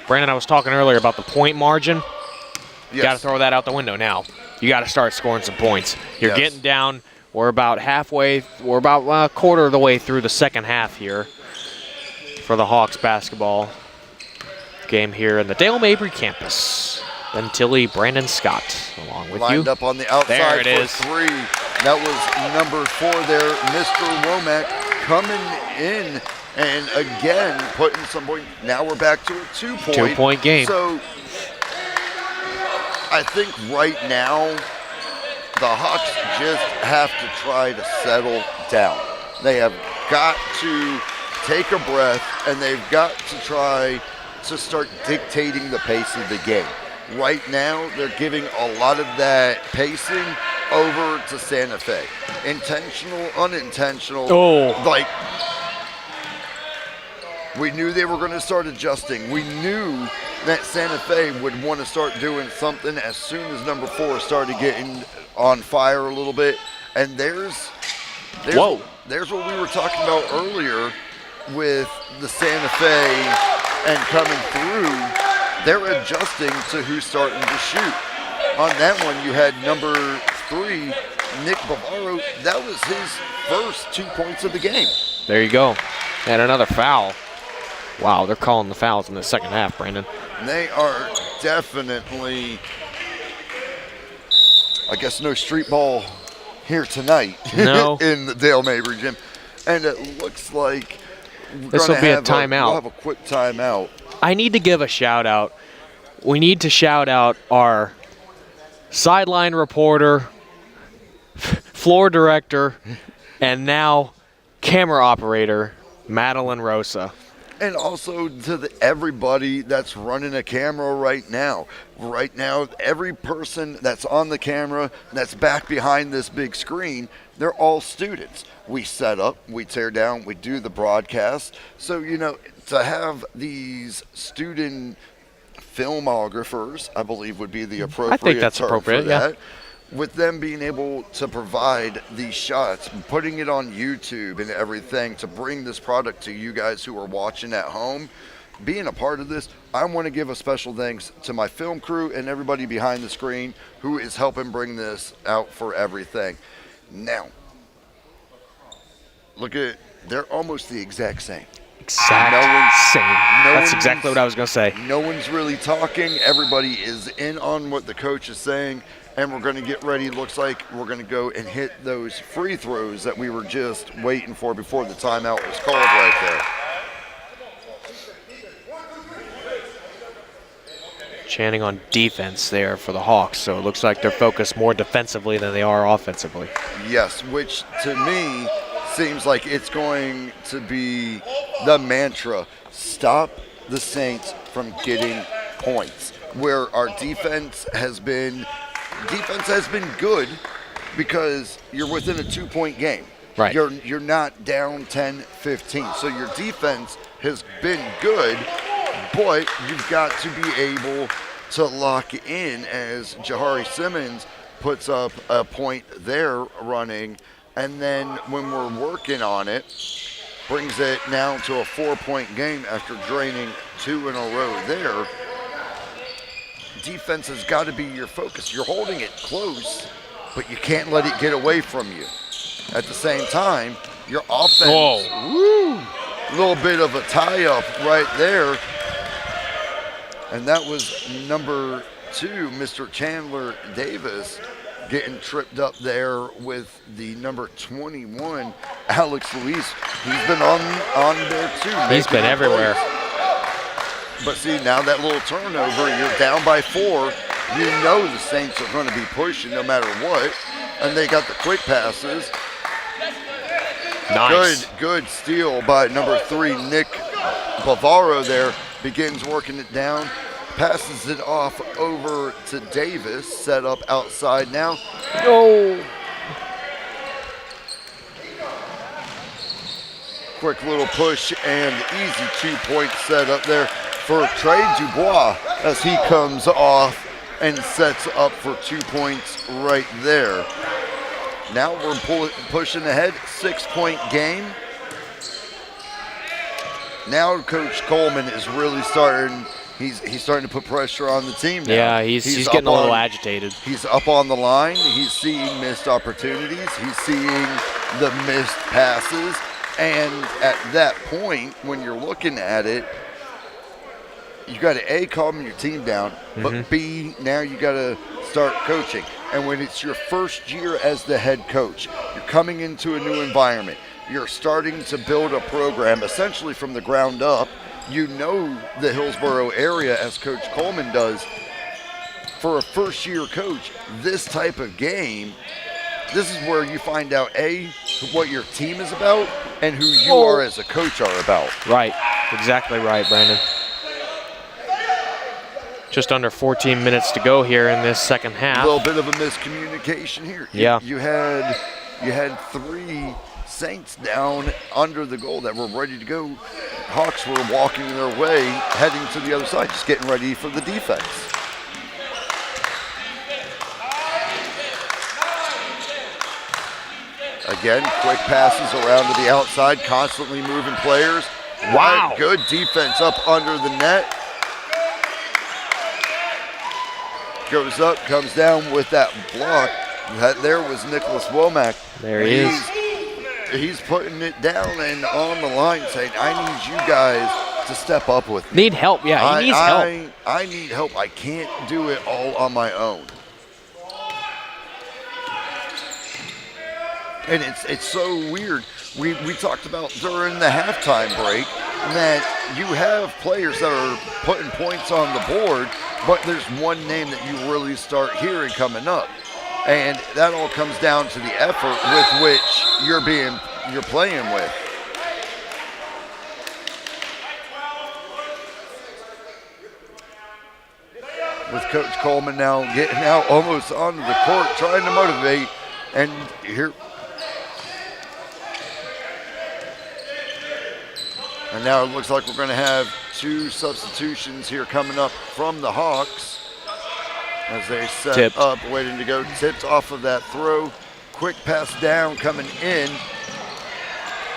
Brandon, I was talking earlier about the point margin. You got to throw that out the window now. You got to start scoring some points. You're getting down. We're about a quarter of the way through the second half here for the Hawks basketball game here in the Dale Mabry campus. Ben Tilley, Brandon Scott, along with Lined you. up on the outside There it for is. 3. That was number 4 there, Mr. Womack, coming in and again putting some point. Now we're back to a 2-point. 2-point game. So I think right now the Hawks just have to try to settle down. They have got to take a breath, and they've got to try to start dictating the pace of the game. Right now, they're giving a lot of that pacing over to Santa Fe. Intentional, unintentional. Oh. Like, we knew they were going to start adjusting. We knew that Santa Fe would want to start doing something as soon as number 4 started getting on fire a little bit. And there's what we were talking about earlier with the Santa Fe and coming through. They're adjusting to who's starting to shoot. On that one, you had number 3, Nick Bavaro. That was his first 2 points of the game. There you go. And another foul. Wow, they're calling the fouls in the second half, Brandon. They are definitely, I guess, no street ball here tonight. No. In the Dale Mabry gym. And it looks like this will be a timeout. We'll have a quick timeout. I need to give a shout out. We need to shout out our sideline reporter, floor director, and now camera operator, Madeline Rosa. And also to everybody that's running a camera right now. Right now, every person that's on the camera, that's back behind this big screen, they're all students. We set up, we tear down, we do the broadcast. So, you know, to have these student filmographers, I believe would be the appropriate I think that's term appropriate, for that. With them being able to provide these shots, putting it on YouTube and everything to bring this product to you guys who are watching at home, being a part of this, I want to give a special thanks to my film crew and everybody behind the screen who is helping bring this out for everything. Now, look at it. They're almost the exact same. That's exactly what I was going to say. No one's really talking. Everybody is in on what the coach is saying. And we're going to get ready. Looks like we're going to go and hit those free throws that we were just waiting for before the timeout was called right there. chanting on defense there for the Hawks. So it looks like they're focused more defensively than they are offensively. Yes, which to me seems like it's going to be the mantra. Stop the Saints from getting points. Where our defense has been good because you're within a 2-point game. Right. You're not down 10-15. So your defense has been good, but you've got to be able to lock in as Jahari Simmons puts up a point there running, and then when we're working on it, brings it now to a 4-point game after draining 2 in a row there. Defense has got to be your focus. You're holding it close, but you can't let it get away from you. At the same time, your offense, a little bit of a tie-up right there. And that was number 2, Mr. Chandler Davis, getting tripped up there with the number 21, Alex Luis. He's been on there too. He's been everywhere. But see, now that little turnover, you're down by 4. You know the Saints are going to be pushing no matter what. And they got the quick passes. Nice. Good steal by number 3, Nick Bavaro there. Begins working it down. Passes it off over to Davis. Set up outside now. No. Quick little push and easy 2-point set up there for Trey Dubois as he comes off and sets up for 2 points right there. Now we're pushing ahead, 6-point game. Now Coach Coleman is really starting. He's starting to put pressure on the team now. Yeah, he's getting a little agitated. He's up on the line. He's seeing missed opportunities. He's seeing the missed passes. And at that point, when you're looking at it, you got to A, calm your team down, but B, now you got to start coaching. And when it's your first year as the head coach, you're coming into a new environment. You're starting to build a program essentially from the ground up. You know the Hillsborough area as Coach Coleman does. For a first-year coach, this type of game, this is where you find out, A, what your team is about and who you are as a coach are about. Right. Exactly right, Brandon. Just under 14 minutes to go here in this second half. A little bit of a miscommunication here. Yeah. You had 3 Saints down under the goal that were ready to go. Hawks were walking their way, heading to the other side, just getting ready for the defense. Again, quick passes around to the outside, constantly moving players. Wow. Good defense up under the net. Goes up, comes down with that block. That there was Nicholas Womack. There he is. He's putting it down and on the line saying, I need you guys to step up with me. Need help, yeah, he needs help. I need help. I can't do it all on my own. And it's so weird. We talked about during the halftime break that you have players that are putting points on the board, but there's one name that you really start hearing coming up. And that all comes down to the effort with which you're playing with. With Coach Coleman now getting out almost onto the court, trying to motivate, and here. And now it looks like we're going to have 2 substitutions here coming up from the Hawks as they set up, waiting to go. Tipped off of that throw. Quick pass down, coming in.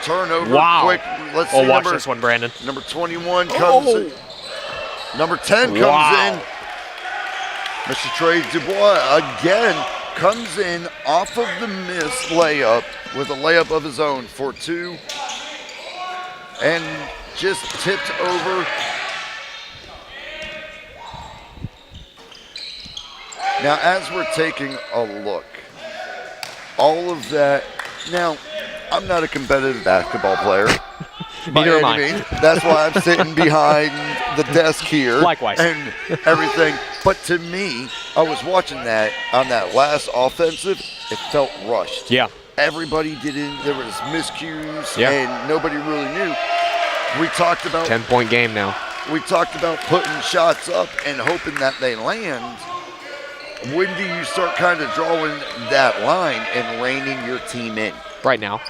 Turnover. Wow. Quick. Let's see. Watch this one, Brandon. Number 21 comes in. Number 10 comes in. Mr. Trey Dubois again comes in off of the missed layup with a layup of his own for 2. And just tipped over. Now, as we're taking a look, all of that. Now, I'm not a competitive basketball player. Neither am I. That's why I'm sitting behind the desk here. Likewise. And everything. But to me, I was watching that on that last offensive, it felt rushed. Yeah. Everybody there was miscues, Yeah. and nobody really knew. We talked about 10-point game now. We talked about putting shots up and hoping that they land. When do you start kind of drawing that line and reining your team in? Right now.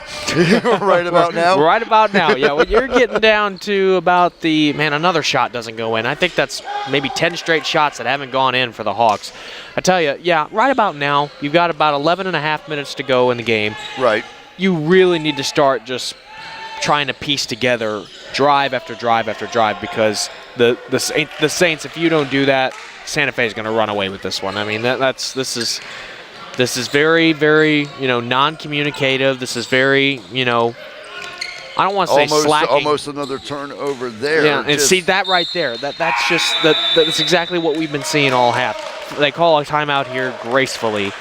Right about now? Right about now, yeah. When you're getting down to about another shot doesn't go in. I think that's maybe 10 straight shots that haven't gone in for the Hawks. I tell you, yeah, right about now, you've got about 11 and a half minutes to go in the game. Right. You really need to start just trying to piece together drive after drive after drive, because the Saints, if you don't do that, Santa Fe is going to run away with this one. I mean, this is very, very, non-communicative. This is very, I don't want to say slacking. Almost another turnover there. Yeah, and see that right there. That's exactly what we've been seeing all half. They call a timeout here gracefully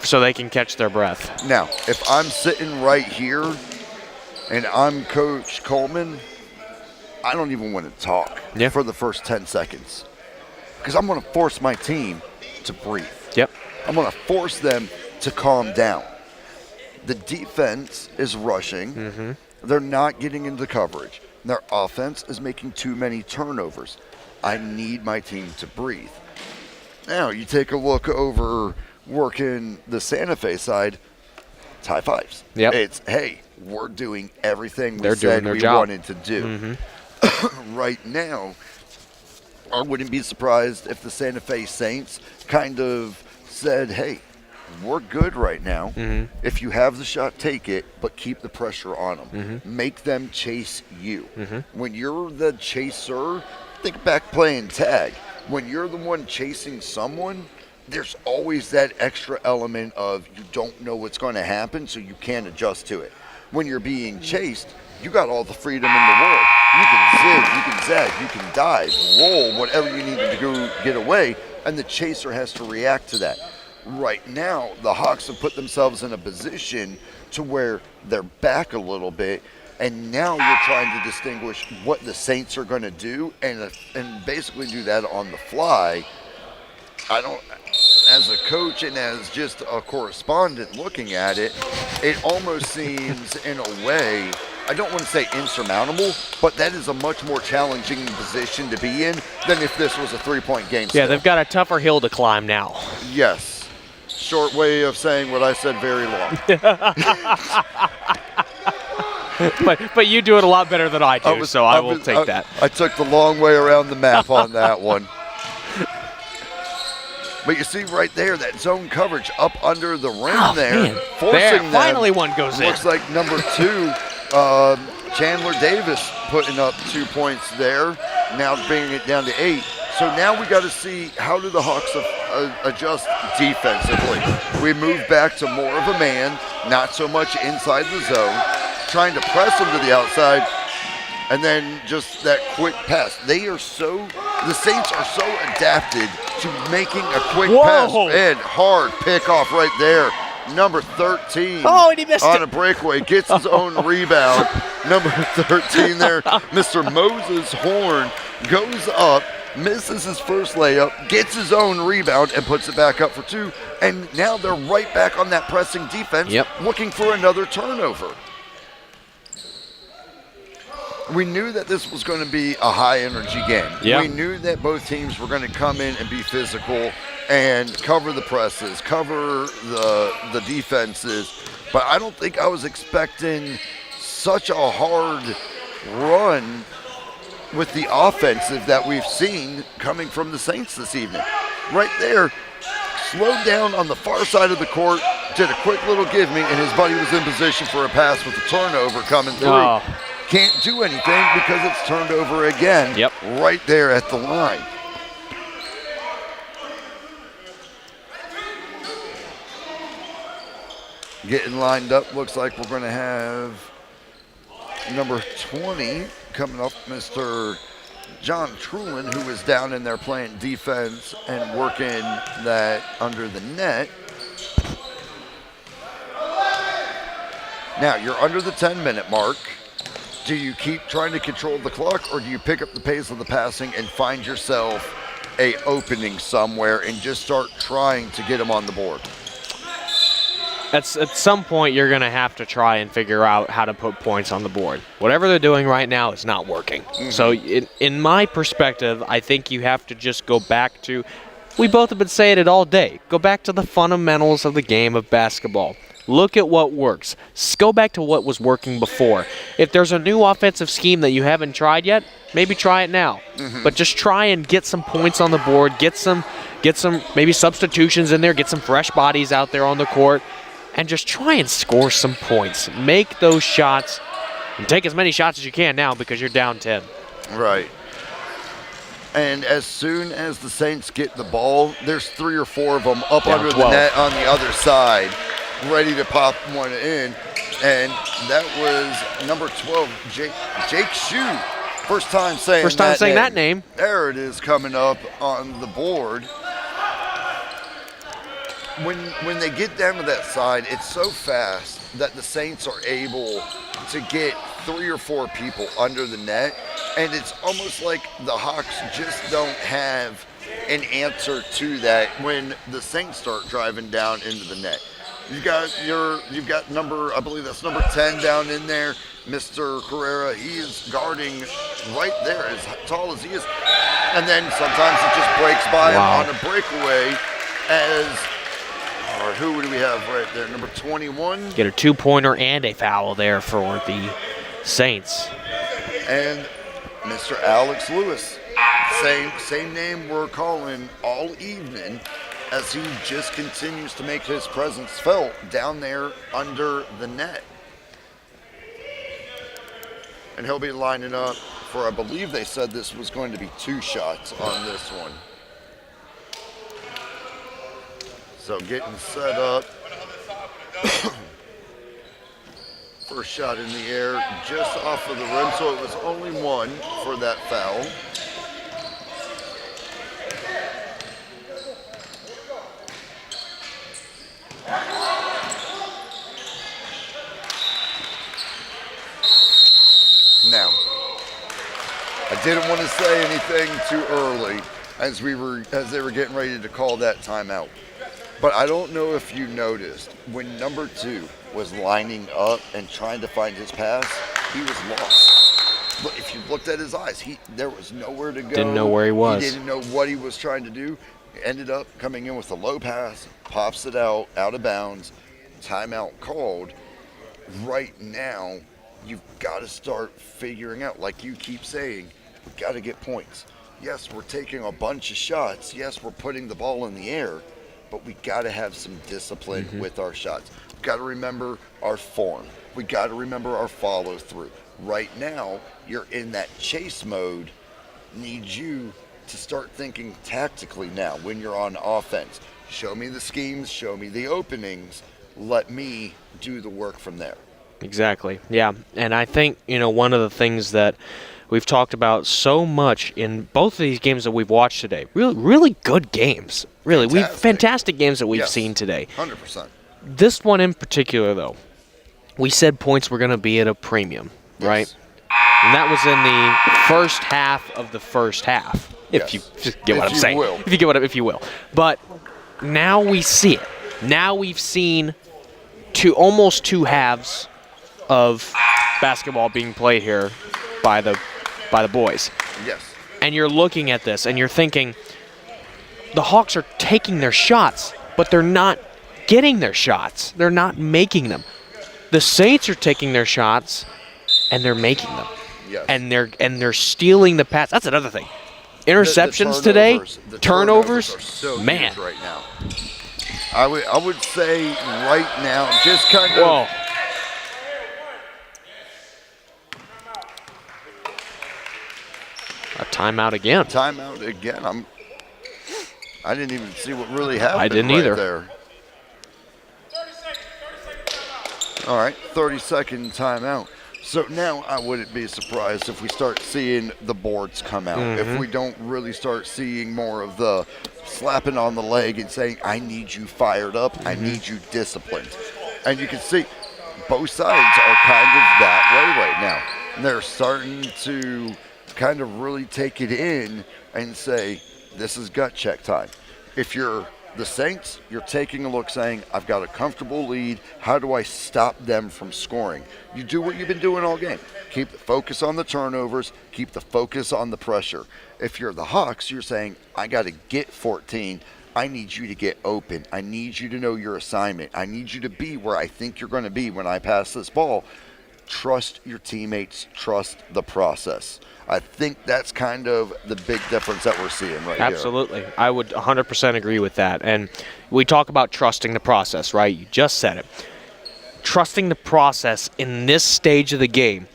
so they can catch their breath. Now, if I'm sitting right here and I'm Coach Coleman, I don't even want to talk for the first 10 seconds, because I'm going to force my team to breathe. Yep. I'm going to force them to calm down. The defense is rushing. Mm-hmm. They're not getting into coverage. Their offense is making too many turnovers. I need my team to breathe. Now, you take a look over working the Santa Fe side, it's high fives. Yep. It's, hey, we're doing everything They're we said doing their we job. wanted to do. Mm-hmm. Right now, I wouldn't be surprised if the Santa Fe Saints kind of said, hey, we're good right now. Mm-hmm. If you have the shot, take it, but keep the pressure on them. Mm-hmm. Make them chase you. Mm-hmm. When you're the chaser, think back playing tag. When you're the one chasing someone, there's always that extra element of you don't know what's going to happen, so you can't adjust to it. When you're being chased, you got all the freedom in the world. You can zig, you can zag, you can dive, roll, whatever you need to do, get away, and the chaser has to react to that. Right now, the Hawks have put themselves in a position to where they're back a little bit, and now you're trying to distinguish what the Saints are going to do and basically do that on the fly. As a coach and as just a correspondent looking at it, it almost seems in a way, I don't want to say insurmountable, but that is a much more challenging position to be in than if this was a 3-point game. Yeah, still. they've got a tougher hill to climb now. Yes. Short way of saying what I said very long. but you do it a lot better than I do, so I will take that. I took the long way around the map on that one. But you see right there, that zone coverage up under the ring Man. forcing There, them. finally one goes in. Looks like number 2, Chandler Davis putting up 2 points there, now bringing it down to 8. So now we got to see, how do the Hawks adjust defensively? We move back to more of a man, not so much inside the zone, trying to press them to the outside, and then just that quick pass. The Saints are so adapted to making a quick pass and hard pickoff right there. Number 13 and he missed on it. a breakaway, gets his own rebound. Number 13 there, Mr. Moses Horn goes up, misses his first layup, gets his own rebound, and puts it back up for 2. And now they're right back on that pressing defense, looking for another turnover. We knew that this was going to be a high-energy game. Yeah. We knew that both teams were going to come in and be physical and cover the presses, cover the defenses. But I don't think I was expecting such a hard run with the offensive that we've seen coming from the Saints this evening. Right there, slowed down on the far side of the court, did a quick little give me, and his buddy was in position for a pass with a turnover coming through. Oh. Can't do anything because it's turned over again right there at the line. Getting lined up, looks like we're going to have number 20 coming up, Mr. John Trulin, who was down in there playing defense and working that under the net. Now, you're under the 10-minute mark. Do you keep trying to control the clock, or do you pick up the pace of the passing and find yourself a opening somewhere and just start trying to get them on the board? At some point, you're going to have to try and figure out how to put points on the board. Whatever they're doing right now is not working. So in my perspective, I think you have to just go back to, we both have been saying it all day, go back to the fundamentals of the game of basketball. Look at what works. Go back to what was working before. If there's a new offensive scheme that you haven't tried yet, maybe try it now. But just try and get some points on the board, get some maybe substitutions in there, get some fresh bodies out there on the court, and just try and score some points. Make those shots, and take as many shots as you can now because you're down 10. Right. And as soon as the Saints get the ball, there's 3 or 4 of them up Down under 12. the net on the other side, ready to pop one in. And that was number 12, Jake Shue. First time saying that name. There it is coming up on the board. When they get down to that side, it's so fast that the Saints are able to get 3 or 4 people under the net, and it's almost like the Hawks just don't have an answer to that when the Saints start driving down into the net. You've got number, I believe that's number 10 down in there, Mr. Carrera. He is guarding right there, as tall as he is, and then sometimes it just breaks by him on a breakaway as. Or who do we have right there? Number 21. Get a 2-pointer and a foul there for the Saints. And Mr. Alex Lewis. Same name we're calling all evening as he just continues to make his presence felt down there under the net. And he'll be lining up for, I believe they said this was going to be 2 shots on this one. So getting set up. First shot in the air, just off of the rim, so it was only 1 for that foul. Now, I didn't want to say anything too early as they were getting ready to call that timeout. But I don't know if you noticed, when number 2 was lining up and trying to find his pass, he was lost. But if you looked at his eyes, there was nowhere to go. Didn't know where he was. He didn't know what he was trying to do. Ended up coming in with a low pass, pops it out of bounds, timeout called. Right now, you've got to start figuring out, like you keep saying, we've got to get points. Yes, we're taking a bunch of shots. Yes, we're putting the ball in the air. But we got to have some discipline with our shots. We've got to remember our form. We got to remember our follow through. Right now, you're in that chase mode. Need you to start thinking tactically now when you're on offense. Show me the schemes, show me the openings. Let me do the work from there. Exactly. Yeah. And I think, one of the things that we've talked about so much in both of these games that we've watched today, really good games. Really, fantastic games that we've seen today. 100%. This one in particular, though, we said points were going to be at a premium, right? And that was in the first half of the first half, if you just get what I'm saying. If you will. But now we see it. Now we've seen almost 2 halves of basketball being played here by the boys. Yes. And you're looking at this and you're thinking, the Hawks are taking their shots, but they're not getting their shots. They're not making them. The Saints are taking their shots and they're making them. Yes. And they're stealing the pass. That's another thing. Interceptions today, the turnovers are so man. huge right now. I would say right now, just kind of. Whoa. A timeout again. Timeout again. I didn't even see what really happened. I didn't right either. There. All right, 30-second timeout. So now I wouldn't be surprised if we start seeing the boards come out. If we don't really start seeing more of the slapping on the leg and saying, I need you fired up, I need you disciplined. And you can see both sides are kind of that way right now. they're starting to kind of really take it in and say, this is gut check time. If you're the Saints, you're taking a look saying, I've got a comfortable lead. How do I stop them from scoring? You do what you've been doing all game. Keep the focus on the turnovers. Keep the focus on the pressure. If you're the Hawks, you're saying, I got to get 14. I need you to get open. I need you to know your assignment. I need you to be where I think you're going to be when I pass this ball. Trust your teammates. Trust the process. I think that's kind of the big difference that we're seeing right here. Absolutely. I would 100% agree with that. And we talk about trusting the process, right? You just said it. Trusting the process in this stage of the game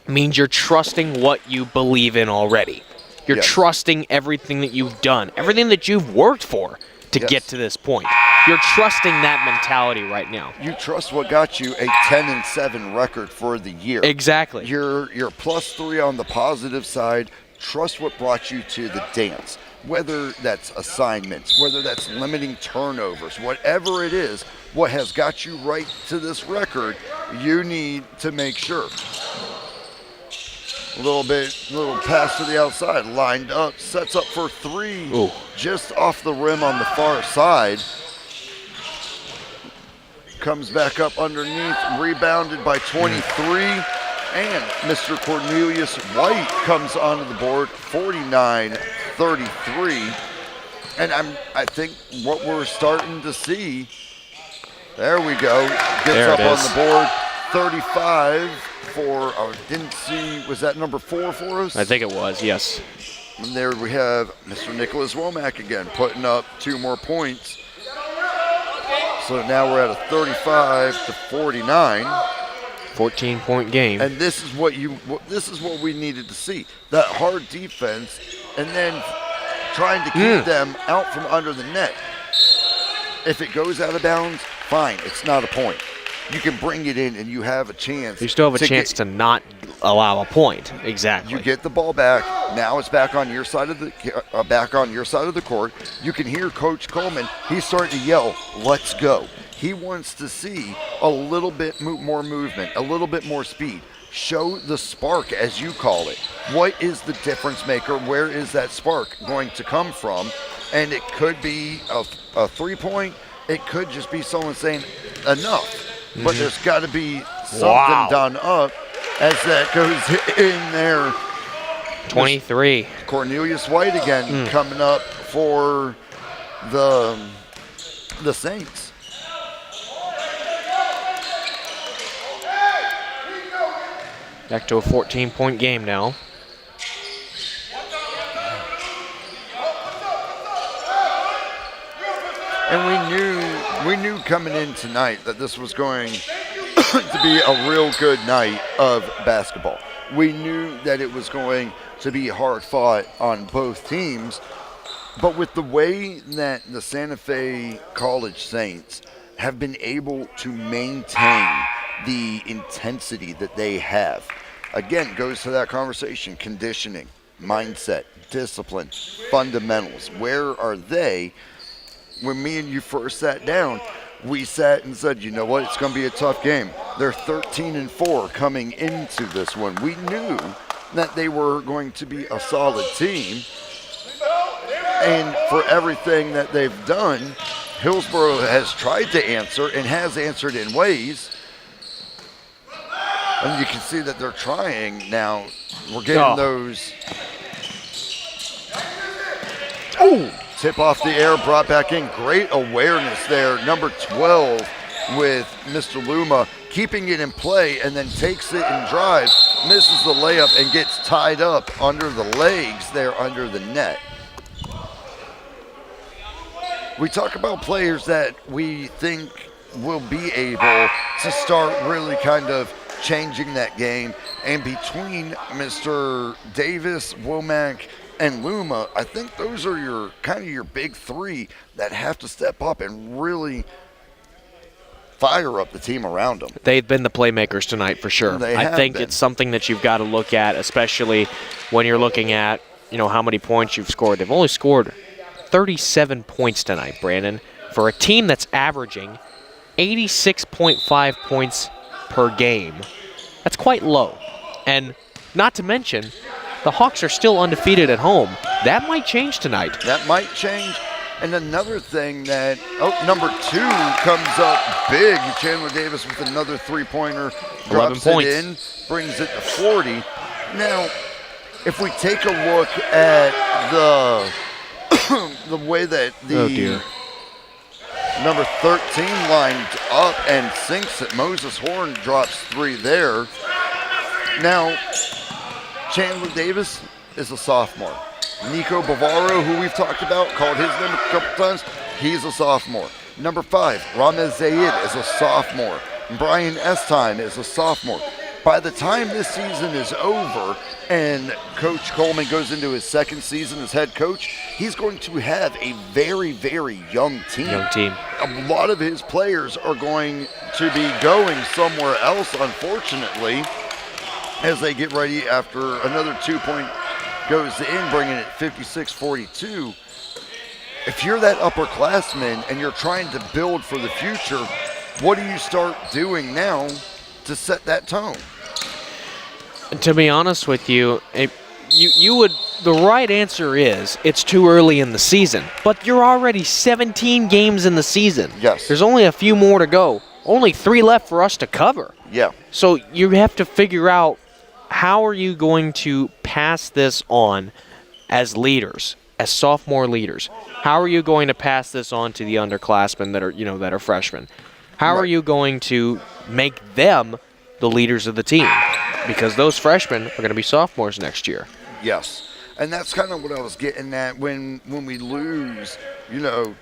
means you're trusting what you believe in already. You're Yes. trusting everything that you've done, everything that you've worked for to Yes. get to this point. You're trusting that mentality right now. You trust what got you a 10-7 record for the year. Exactly. You're +3 on the positive side. Trust what brought you to the dance. Whether that's assignments, whether that's limiting turnovers, whatever it is, what has got you right to this record, you need to make sure. Little pass to the outside, lined up, sets up for three, Ooh. just off the rim on the far side. Comes back up underneath, rebounded by 23, and Mr. Cornelius White comes onto the board, 49-33. And I think what we're starting to see, there we go, gets There up it on is. the board, 35 for, didn't see, was that number 4 for us? I think it was, yes. And there we have Mr. Nicholas Womack again, putting up 2 more points. So now we're at a 35-49. 14-point game. And this is what we needed to see. That hard defense, and then trying to keep them out from under the net. If it goes out of bounds, fine. It's not a point. You can bring it in, and you have a chance. You still have a chance to not allow a point. Exactly. You get the ball back. Now it's back on your side of the court. You can hear Coach Coleman. He's starting to yell, "Let's go!" He wants to see a little bit more movement, a little bit more speed. Show the spark, as you call it. What is the difference maker? Where is that spark going to come from? And it could be a 3-point. It could just be someone saying enough. But there's got to be something done up as that goes in there. 23. Cornelius White again coming up for the Saints. Back to a 14-point game now. And we knew coming in tonight that this was going to be a real good night of basketball. We knew that it was going to be hard fought on both teams, but with the way that the Santa Fe College Saints have been able to maintain the intensity that they have, again, goes to that conversation: conditioning, mindset, discipline, fundamentals. Where are they? When me and you first sat down, we sat and said, you know what, it's going to be a tough game. They're 13-4 coming into this one. We knew that they were going to be a solid team. And for everything that they've done, Hillsborough has tried to answer and has answered in ways. And you can see that they're trying now. We're getting those. Ooh. Tip off the air, brought back in. Great awareness there. Number 12 with Mr. Luma, keeping it in play, and then takes it and drives, misses the layup, and gets tied up under the legs there under the net. We talk about players that we think will be able to start really kind of changing that game. And between Mr. Davis, Womack, and Luma, I think those are your kind of your big 3 that have to step up and really fire up the team around them. They've been the playmakers tonight for sure. I think it's something that you've got to look at, especially when you're looking at, how many points you've scored. They've only scored 37 points tonight, Brandon, for a team that's averaging 86.5 points per game. That's quite low. And not to mention, the Hawks are still undefeated at home. That might change tonight. That might change. And another thing that, number 2 comes up big. Chandler Davis with another three-pointer, 11 drops points. it in, brings it to 40. Now, if we take a look at the way that the Oh, dear. number 13 lined up and sinks it, Moses Horn drops 3 there. Now, Chandler Davis is a sophomore. Nico Bavaro, who we've talked about, called his name a couple times, he's a sophomore. Number 5, Ramez Zayed is a sophomore. Brian Estime is a sophomore. By the time this season is over and Coach Coleman goes into his second season as head coach, he's going to have a very, very young team. A lot of his players are going to be going somewhere else, unfortunately, as they get ready after another 2-point goes in, bringing it 56-42. If you're that upperclassman and you're trying to build for the future, what do you start doing now to set that tone? To be honest with you, the right answer is it's too early in the season. But you're already 17 games in the season. Yes. There's only a few more to go. Only 3 left for us to cover. Yeah. So you have to figure out, how are you going to pass this on as leaders, as sophomore leaders? How are you going to pass this on to the underclassmen that are freshmen? How are you going to make them the leaders of the team? Because those freshmen are going to be sophomores next year. Yes. And that's kind of what I was getting at when we lose,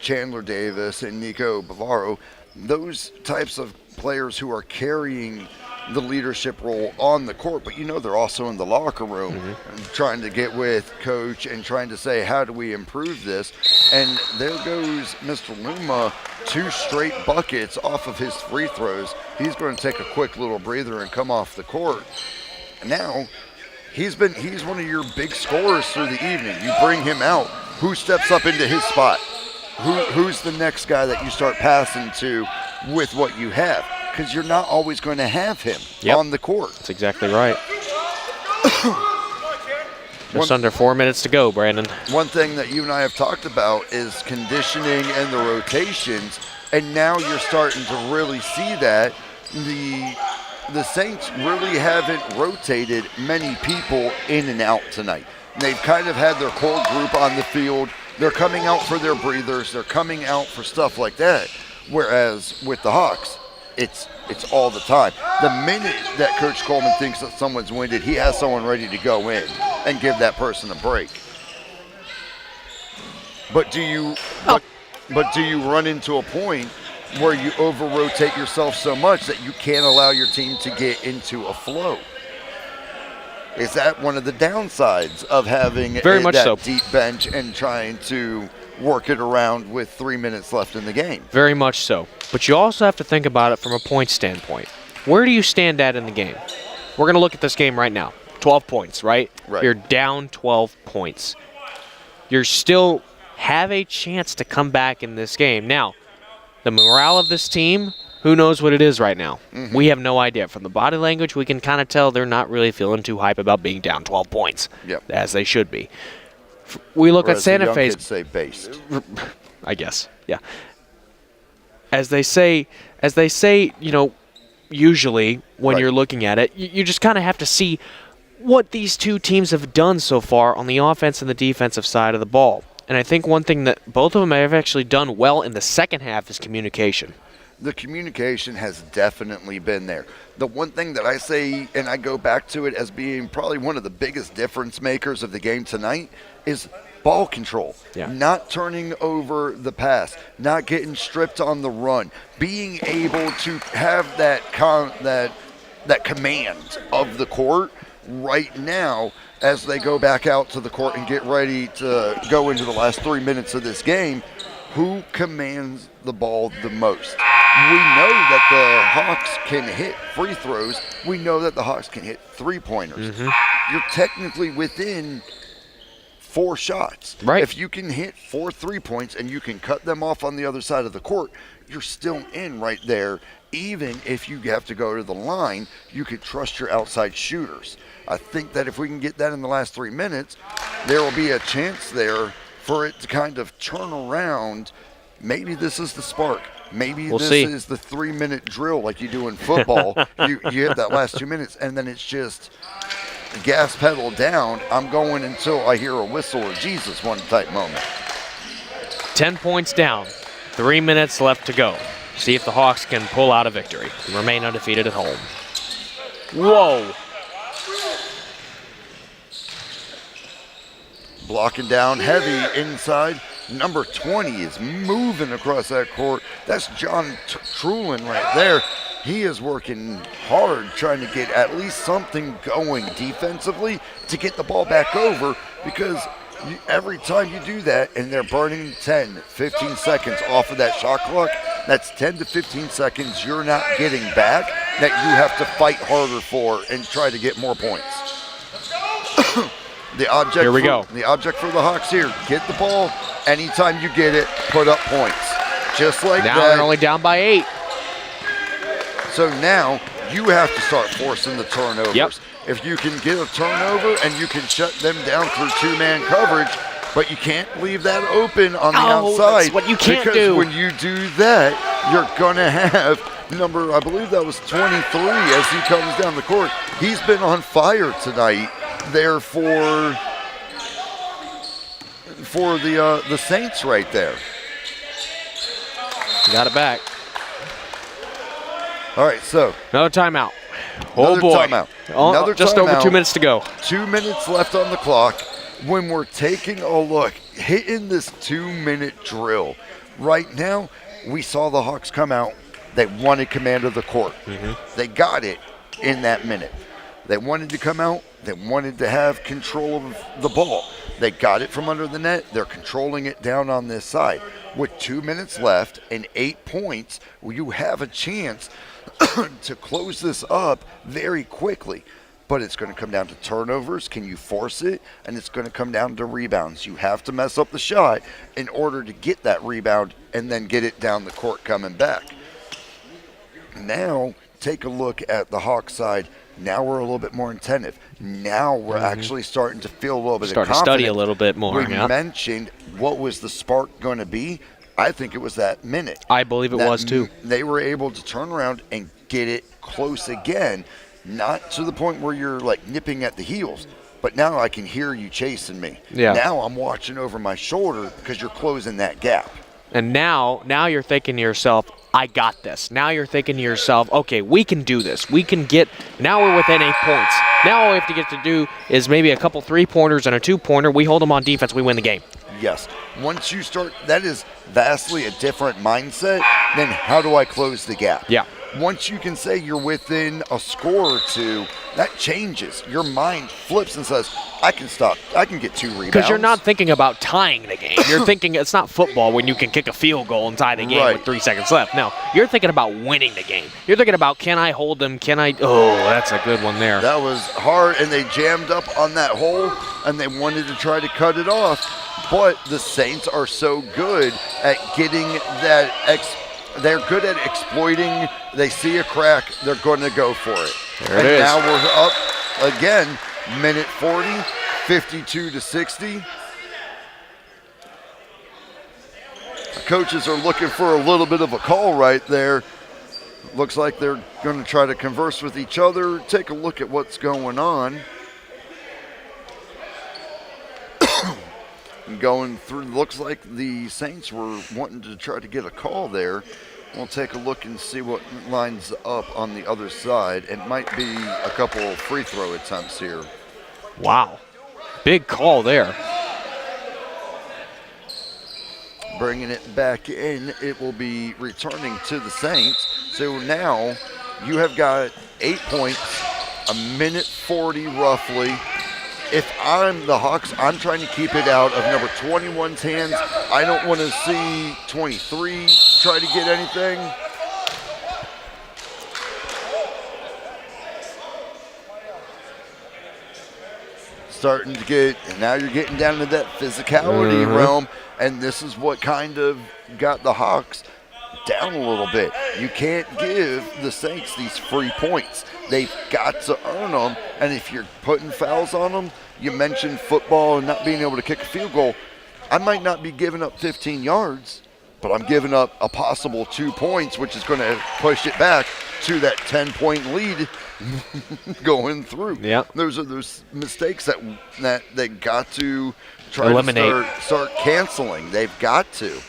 Chandler Davis and Nico Bavaro, those types of players who are carrying the leadership role on the court, but they're also in the locker room and trying to get with coach and trying to say, how do we improve this? And there goes Mr. Luma, 2 straight buckets off of his free throws. He's going to take a quick little breather and come off the court. Now, he's one of your big scorers through the evening. You bring him out. Who steps up into his spot? Who's the next guy that you start passing to with what you have? Because you're not always going to have him on the court. That's exactly right. Just under 4 minutes to go, Brandon. One thing that you and I have talked about is conditioning and the rotations, and now you're starting to really see that. The Saints really haven't rotated many people in and out tonight. They've kind of had their core group on the field. They're coming out for their breathers. They're coming out for stuff like that. Whereas with the Hawks, it's all the time. The minute that Coach Coleman thinks that someone's winded, he has someone ready to go in and give that person a break. But do you run into a point where you over-rotate yourself so much that you can't allow your team to get into a flow? Is that one of the downsides of having that deep bench and trying to work it around with 3 minutes left in the game? Very much so. But you also have to think about it from a point standpoint. Where do you stand at in the game? We're going to look at this game right now. 12 points, right? You're down 12 points. You still have a chance to come back in this game. Now, the morale of this team, who knows what it is right now? We have no idea. From the body language, we can kind of tell they're not really feeling too hype about being down 12 points, as they should be. We look at Santa Fe's. Kids say based. I guess, yeah. As they say, usually when you're looking at it, you just kind of have to see what these two teams have done so far on the offense and the defensive side of the ball. And I think one thing that both of them have actually done well in the second half is communication. The communication has definitely been there. The one thing that I say, and I go back to it as being probably one of the biggest difference makers of the game tonight, is ball control. Not turning over the pass, not getting stripped on the run, being able to have that command of the court right now as they go back out to the court and get ready to go into the last 3 minutes of this game. Who commands the ball the most? We know that the Hawks can hit free throws. We know that the Hawks can hit three-pointers. You're technically within 4 shots. Right. If you can hit 4 3-points and you can cut them off on the other side of the court, you're still in right there. Even if you have to go to the line, you can trust your outside shooters. I think that if we can get that in the last 3 minutes, there will be a chance there for it to kind of turn around. Maybe this is the spark. Maybe We'll this see. is the 3-minute drill like you do in football. you have that last 2 minutes, and then it's just gas pedal down. I'm going until I hear a whistle or Jesus one type moment. 10 points down. 3 minutes left to go. See if the Hawks can pull out a victory and remain undefeated at home. Whoa. Blocking down heavy inside. Number 20 is moving across that court. That's John Trulin right there. He is working hard trying to get at least something going defensively to get the ball back over, because every time you do that and they're burning 10, 15 seconds off of that shot clock, that's 10 to 15 seconds you're not getting back that you have to fight harder for and try to get more points. The object Here we go. The object for the Hawks here, get the ball. Anytime you get it, put up points. Just like Now that. they're only down by 8. So now you have to start forcing the turnovers. Yep. If you can get a turnover and you can shut them down through 2-man coverage, but you can't leave that open on the outside. That's what you can't because do. when you do that, you're going to have number, I believe that was 23 as he comes down the court. He's been on fire tonight there for the Saints right there. Got it back. All right, so Another timeout. Oh Another boy. timeout. Oh, Another just over timeout. 2 minutes to go. 2 minutes left on the clock. When we're taking a look, hitting this 2-minute drill, right now, we saw the Hawks come out. They wanted command of the court. They got it in that minute. They wanted to come out. They wanted to have control of the ball. They got it from under the net. They're controlling it down on this side. With 2 minutes left and 8 points, you have a chance to close this up very quickly. But it's going to come down to turnovers. Can you force it? And it's going to come down to rebounds. You have to mess up the shot in order to get that rebound and then get it down the court coming back. Now, take a look at the Hawks side. Now we're a little bit more attentive. Now we're actually starting to feel a little bit of confidence. Starting to study a little bit more. We Yeah. mentioned what was the spark going to be. I think it was that minute. I believe it was too. They were able to turn around and get it close again. Not to the point where you're like nipping at the heels, but now I can hear you chasing me. Yeah. Now I'm watching over my shoulder because you're closing that gap. And now you're thinking to yourself, I got this. Now you're thinking to yourself, okay, we can do this. We can get, now we're within 8 points. Now all we have to get to do is maybe a couple 3-pointers and a 2-pointer. We hold them on defense, we win the game. Yes. Once you start, that is vastly a different mindset than how do I close the gap? Yeah. Once you can say you're within a score or two, that changes. Your mind flips and says, I can stop. I can get 2 rebounds. Because you're not thinking about tying the game. You're thinking it's not football when you can kick a field goal and tie the game with 3 seconds left. No, you're thinking about winning the game. You're thinking about, can I hold them? Can I? Oh, that's a good one there. That was hard, and they jammed up on that hole, and they wanted to try to cut it off. But the Saints are so good at getting that they're good at exploiting. They see a crack, they're going to go for it. There it is. Now we're up again, minute 40, 52-60. Coaches are looking for a little bit of a call right there. Looks like they're going to try to converse with each other, take a look at what's going on. Going through, looks like the Saints were wanting to try to get a call there. We'll take a look and see what lines up on the other side. It might be a couple free throw attempts here. Wow. Big call there. Bringing it back in, it will be returning to the Saints. So now you have got 8 points, a minute 40 roughly. If I'm the Hawks, I'm trying to keep it out of number 21's hands. I don't want to see 23 try to get anything. starting to get, and now you're getting down to that physicality realm, and this is what kind of got the Hawks down a little bit. You can't give the Saints these free points. They've got to earn them, and if you're putting fouls on them, you mentioned football and not being able to kick a field goal. I might not be giving up 15 yards, but I'm giving up a possible 2 points, which is going to push it back to that 10-point lead going through. Yep. Those are those mistakes that they got to try Eliminate. to start canceling. They've got to.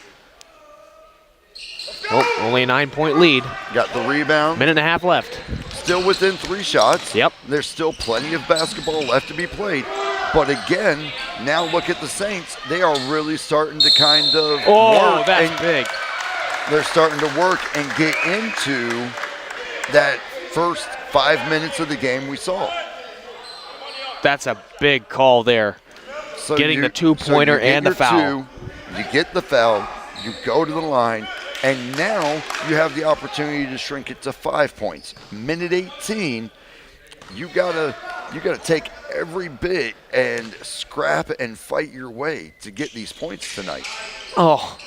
Oh, only a 9-point lead. Got the rebound. Minute and a half left. Still within 3 shots. Yep. There's still plenty of basketball left to be played. But again, now look at the Saints. They are really starting to kind of work. That's big. They're starting to work and get into that first 5 minutes of the game we saw. That's a big call there. So Getting the two-pointer you get and the your foul. You get the foul, you go to the line, and now you have the opportunity to shrink it to 5 points. Minute 18, you gotta take every bit and scrap and fight your way to get these points tonight. Oh,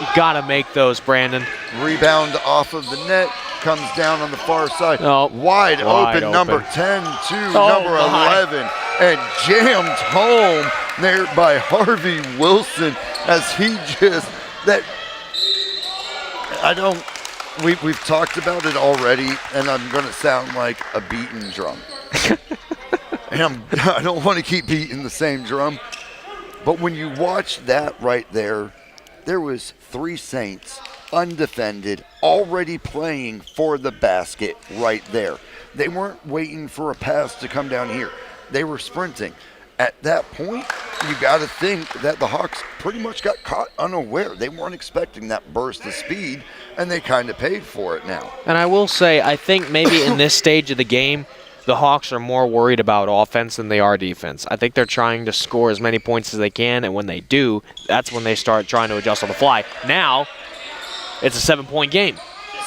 you got to make those, Brandon. Rebound off of the net, comes down on the far side. Oh, wide open, open. number 10 to Oh, number my. 11, and jammed home there by Harvey Wilson as he just, we've talked about it already, and I'm going to sound like a beaten drum. And I don't want to keep beating the same drum, but when you watch that right there, there was 3 Saints undefended, already playing for the basket right there. They weren't waiting for a pass to come down here. They were sprinting. At that point, you got to think that the Hawks pretty much got caught unaware. They weren't expecting that burst of speed, and they kind of paid for it now. And I will say, I think maybe in this stage of the game, the Hawks are more worried about offense than they are defense. I think they're trying to score as many points as they can, and when they do, that's when they start trying to adjust on the fly. Now, it's a 7-point game.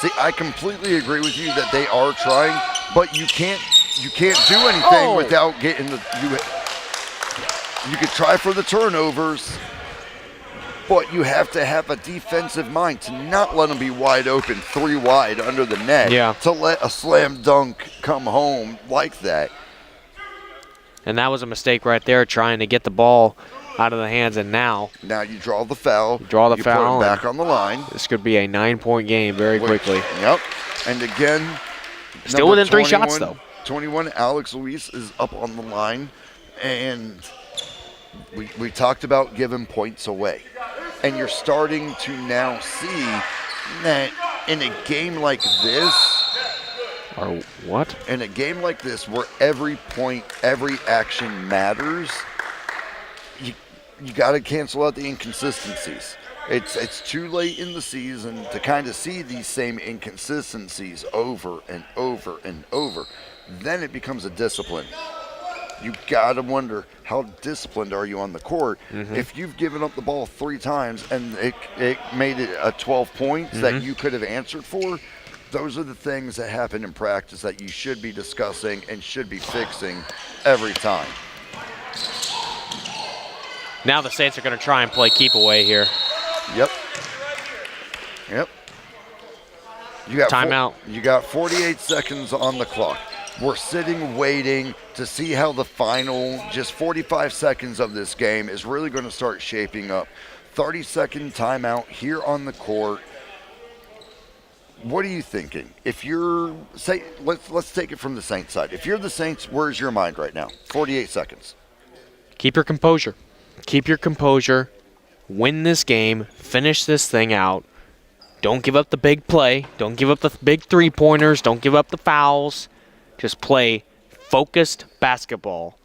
See, I completely agree with you that they are trying, but you can't do anything without getting the you could try for the turnovers, but you have to have a defensive mind to not let them be wide open, 3 wide under the net, to let a slam dunk come home like that. And that was a mistake right there, trying to get the ball out of the hands, and now you draw the foul. You put it back on the line. This could be a 9-point game very quickly. Yep. And again, still within 3 shots, though. 21, Alex Luis is up on the line, and we talked about giving points away. And you're starting to now see that in a game like this, Or what? in a game like this where every point, every action matters, you got to cancel out the inconsistencies. It's too late in the season to kind of see these same inconsistencies over and over and over. Then it becomes a discipline. You got to wonder, how disciplined are you on the court? If you've given up the ball 3 times and it made it a 12 points that you could have answered for, those are the things that happen in practice that you should be discussing and should be fixing every time. Now the Saints are going to try and play keep away here. Yep. You got Timeout. You got 48 seconds on the clock. We're sitting waiting to see how the final just 45 seconds of this game is really going to start shaping up. 30-second timeout here on the court. What are you thinking? If you're, let's take it from the Saints side. If you're the Saints, where's your mind right now? 48 seconds. Keep your composure. Keep your composure. Win this game. Finish this thing out. Don't give up the big play. Don't give up the big 3-pointers. Don't give up the fouls. Just play focused basketball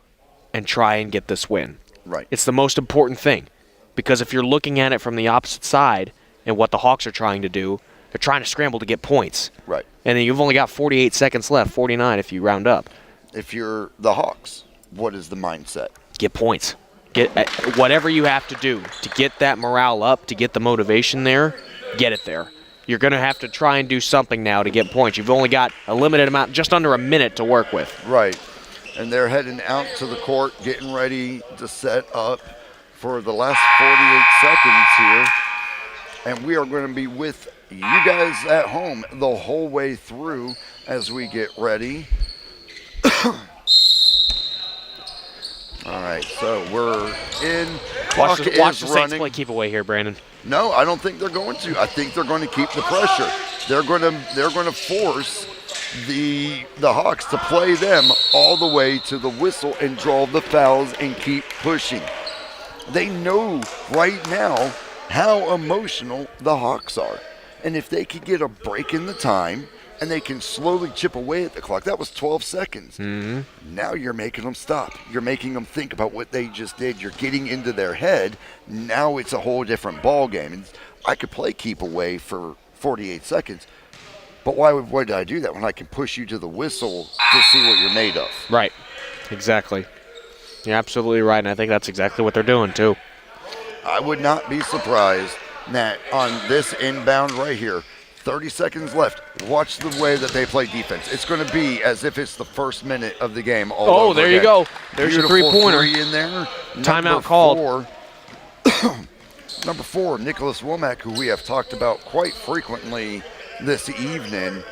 and try and get this win. Right. It's the most important thing, because if you're looking at it from the opposite side and what the Hawks are trying to do, they're trying to scramble to get points. Right. And then you've only got 48 seconds left, 49 if you round up. If you're the Hawks, what is the mindset? Get points. Get whatever you have to do to get that morale up, to get the motivation there, get it there. You're going to have to try and do something now to get points. You've only got a limited amount, just under a minute to work with. Right. And they're heading out to the court, getting ready to set up for the last 48 seconds here. And we are going to be with you guys at home the whole way through as we get ready. All right, so we're in. Watch Clock the is Saints running. play keep away here, Brandon. No, I don't think they're going to. I think they're going to keep the pressure. They're going to force the Hawks to play them all the way to the whistle and draw the fouls and keep pushing. They know right now how emotional the Hawks are. And if they could get a break in the time and they can slowly chip away at the clock, that was 12 seconds. Mm-hmm. Now you're making them stop. You're making them think about what they just did. You're getting into their head. Now it's a whole different ball game. And I could play keep away for 48 seconds, but why did I do that when I can push you to the whistle to see what you're made of? Right. Exactly. You're absolutely right, and I think that's exactly what they're doing, too. I would not be surprised that on this inbound right here, 30 seconds left, watch the way that they play defense. It's going to be as if it's the first minute of the game all over there again. you go. There's your Beautiful three-pointer. three in there. Timeout called. Number 4, Nicholas Womack, who we have talked about quite frequently this evening,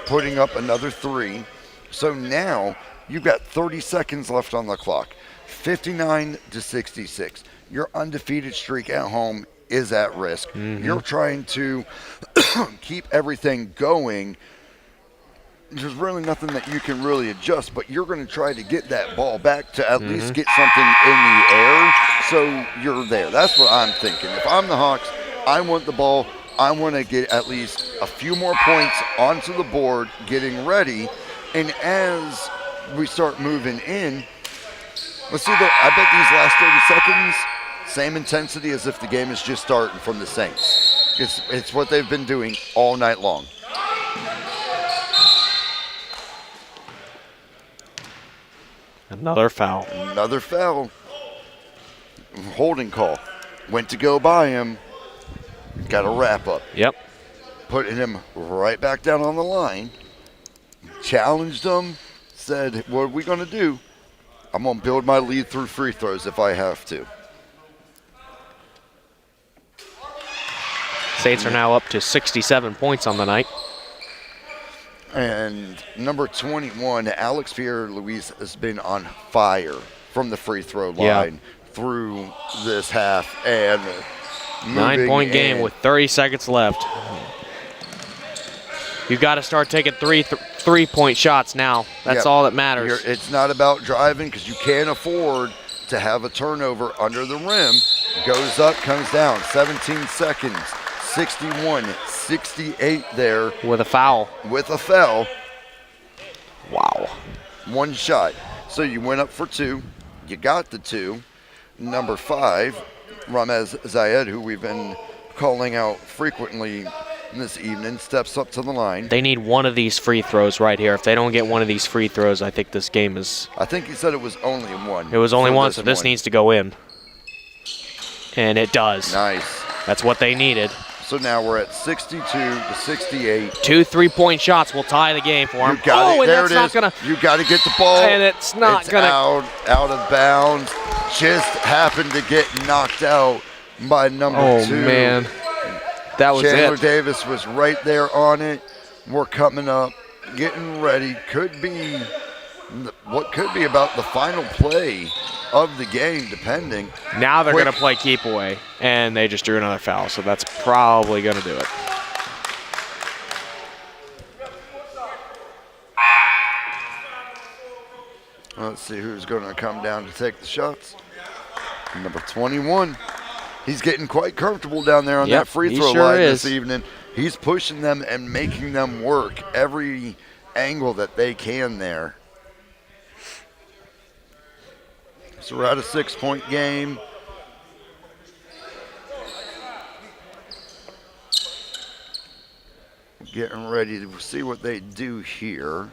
putting up another 3. So now you've got 30 seconds left on the clock, 59-66. Your undefeated streak at home is at risk. Mm-hmm. You're trying to keep everything going. There's really nothing that you can really adjust, but you're going to try to get that ball back to at least get something in the air so you're there. That's what I'm thinking. If I'm the Hawks, I want the ball. I want to get at least a few more points onto the board, getting ready. And as we start moving in, let's see, I bet these last 30 seconds, same intensity as if the game is just starting from the Saints. It's what they've been doing all night long. Another foul. Another foul. Holding call. Went to go by him. Got a wrap up. Yep. Putting him right back down on the line. Challenged him. Said, what are we going to do? I'm going to build my lead through free throws if I have to. Saints are now up to 67 points on the night. And number 21, Alex Pierre-Louis, has been on fire from the free throw line through this half. And 9-point game with 30 seconds left. You've got to start taking three-point shots now. That's all that matters. It's not about driving because you can't afford to have a turnover under the rim. Goes up, comes down. 17 seconds. 61-68 there. With a foul. With a foul. Wow. One shot. So you went up for 2. You got the 2. Number 5, Ramez Zayed, who we've been calling out frequently this evening, steps up to the line. They need one of these free throws right here. If they don't get one of these free throws, I think this game is... I think he said it was only one. It was only one, so this needs to go in. And it does. Nice. That's what they needed. So now we're at 62-68. 2 3-point shots will tie the game for him. You got it. And There that's it not is. gonna. You got to get the ball. And it's not gonna. Out of bounds. Just happened to get knocked out by number 2. Oh man, that was Chandler it. Davis was right there on it. We're coming up, getting ready. Could be what could be about the final play of the game, depending. Now they're going to play keep away, and they just drew another foul, so that's probably going to do it. Let's see who's going to come down to take the shots. Number 21. He's getting quite comfortable down there on that free throw line this evening. He's pushing them and making them work every angle that they can there. So we're at a 6-point game. Getting ready to see what they do here.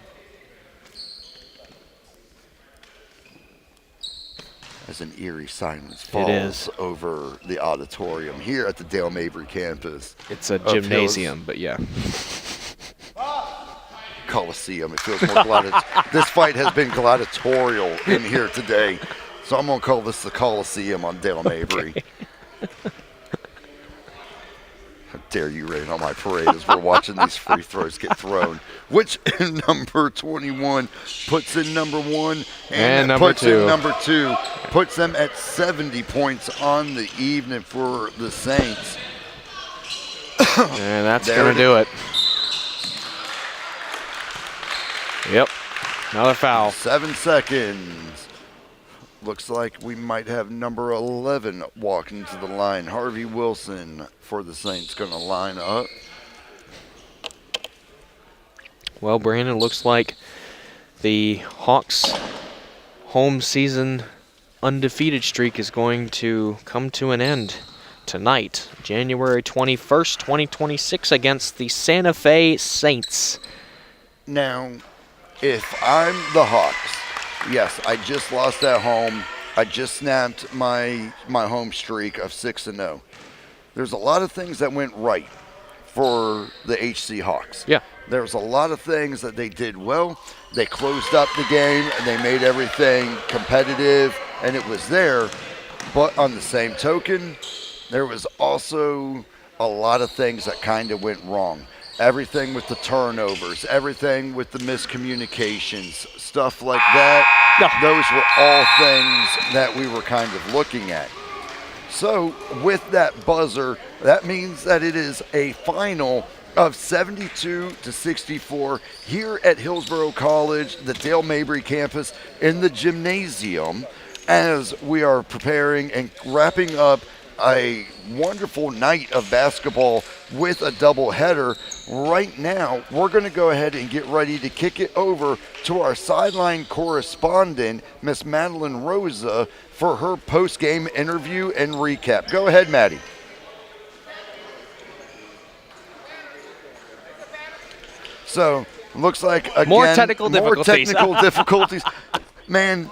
As an eerie silence falls over the auditorium here at the Dale Mabry campus. It's a gymnasium, but yeah. Coliseum. It feels more this fight has been gladiatorial in here today. So I'm going to call this the Coliseum on Dale Mabry. How dare you rain on my parade as we're watching these free throws get thrown. Which number 21 puts in number 1 And number puts 2. in number 2. Puts them at 70 points on the evening for the Saints. And that's going to do it. Yep. Another foul. 7 seconds. Looks like we might have number 11 walking to the line. Harvey Wilson for the Saints going to line up. Well, Brandon, looks like the Hawks' home season undefeated streak is going to come to an end tonight, January 21st, 2026, against the Santa Fe Saints. Now, if I'm the Hawks, yes, I just lost at home. I just snapped my home streak of 6-0. There's a lot of things that went right for the HC Hawks. Yeah. There's a lot of things that they did well. They closed up the game, and they made everything competitive, and it was there. But on the same token, there was also a lot of things that kind of went wrong. Everything with the turnovers, everything with the miscommunications, stuff like that. Yeah. Those were all things that we were kind of looking at. So with that buzzer, that means that it is a final of 72-64 here at Hillsborough College, the Dale Mabry campus, in the gymnasium, as we are preparing and wrapping up a wonderful night of basketball with a doubleheader. Right now, we're going to go ahead and get ready to kick it over to our sideline correspondent, Miss Madeline Rosa, for her post-game interview and recap. Go ahead, Maddie. So, looks like, again, More technical difficulties. Man,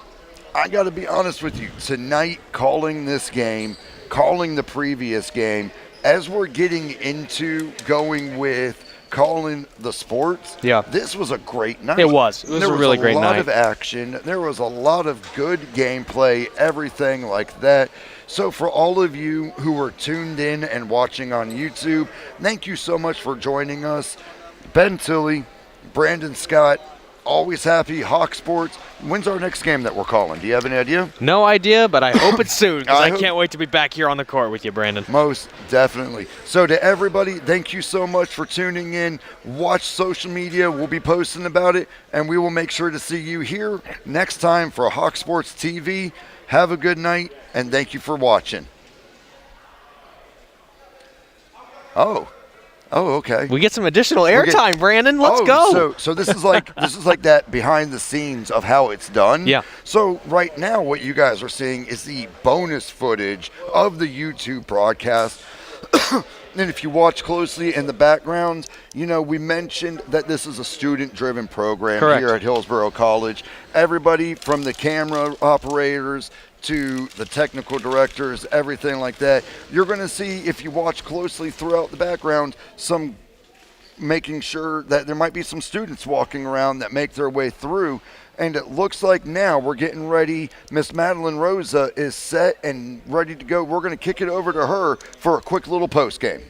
I got to be honest with you. Tonight, calling this game, calling the previous game, as we're getting into going with calling the sports, yeah, this was a great night. It was. It was a really great night. There was a lot of action. There was a lot of good gameplay, everything like that. So for all of you who were tuned in and watching on YouTube, thank you so much for joining us. Ben Tilley, Brandon Scott, always happy. Hawk Sports. When's our next game that we're calling? Do you have any idea? No idea, but I hope it's soon, because I hope- can't wait to be back here on the court with you, Brandon. Most definitely. So to everybody, thank you so much for tuning in. Watch social media. We'll be posting about it, and we will make sure to see you here next time for Hawk Sports TV. Have a good night, and thank you for watching. Oh, okay. We get some additional We're get- airtime, Brandon. Let's go. So this is like that behind the scenes of how it's done. Yeah. So right now what you guys are seeing is the bonus footage of the YouTube broadcast. And if you watch closely in the background, you know, we mentioned that this is a student-driven program. Correct. Here at Hillsborough College. Everybody from the camera operators to the technical directors, everything like that. You're going to see, if you watch closely throughout the background, some making sure that there might be some students walking around that make their way through. And it looks like now we're getting ready. Miss Madeline Rosa is set and ready to go. We're going to kick it over to her for a quick little post game.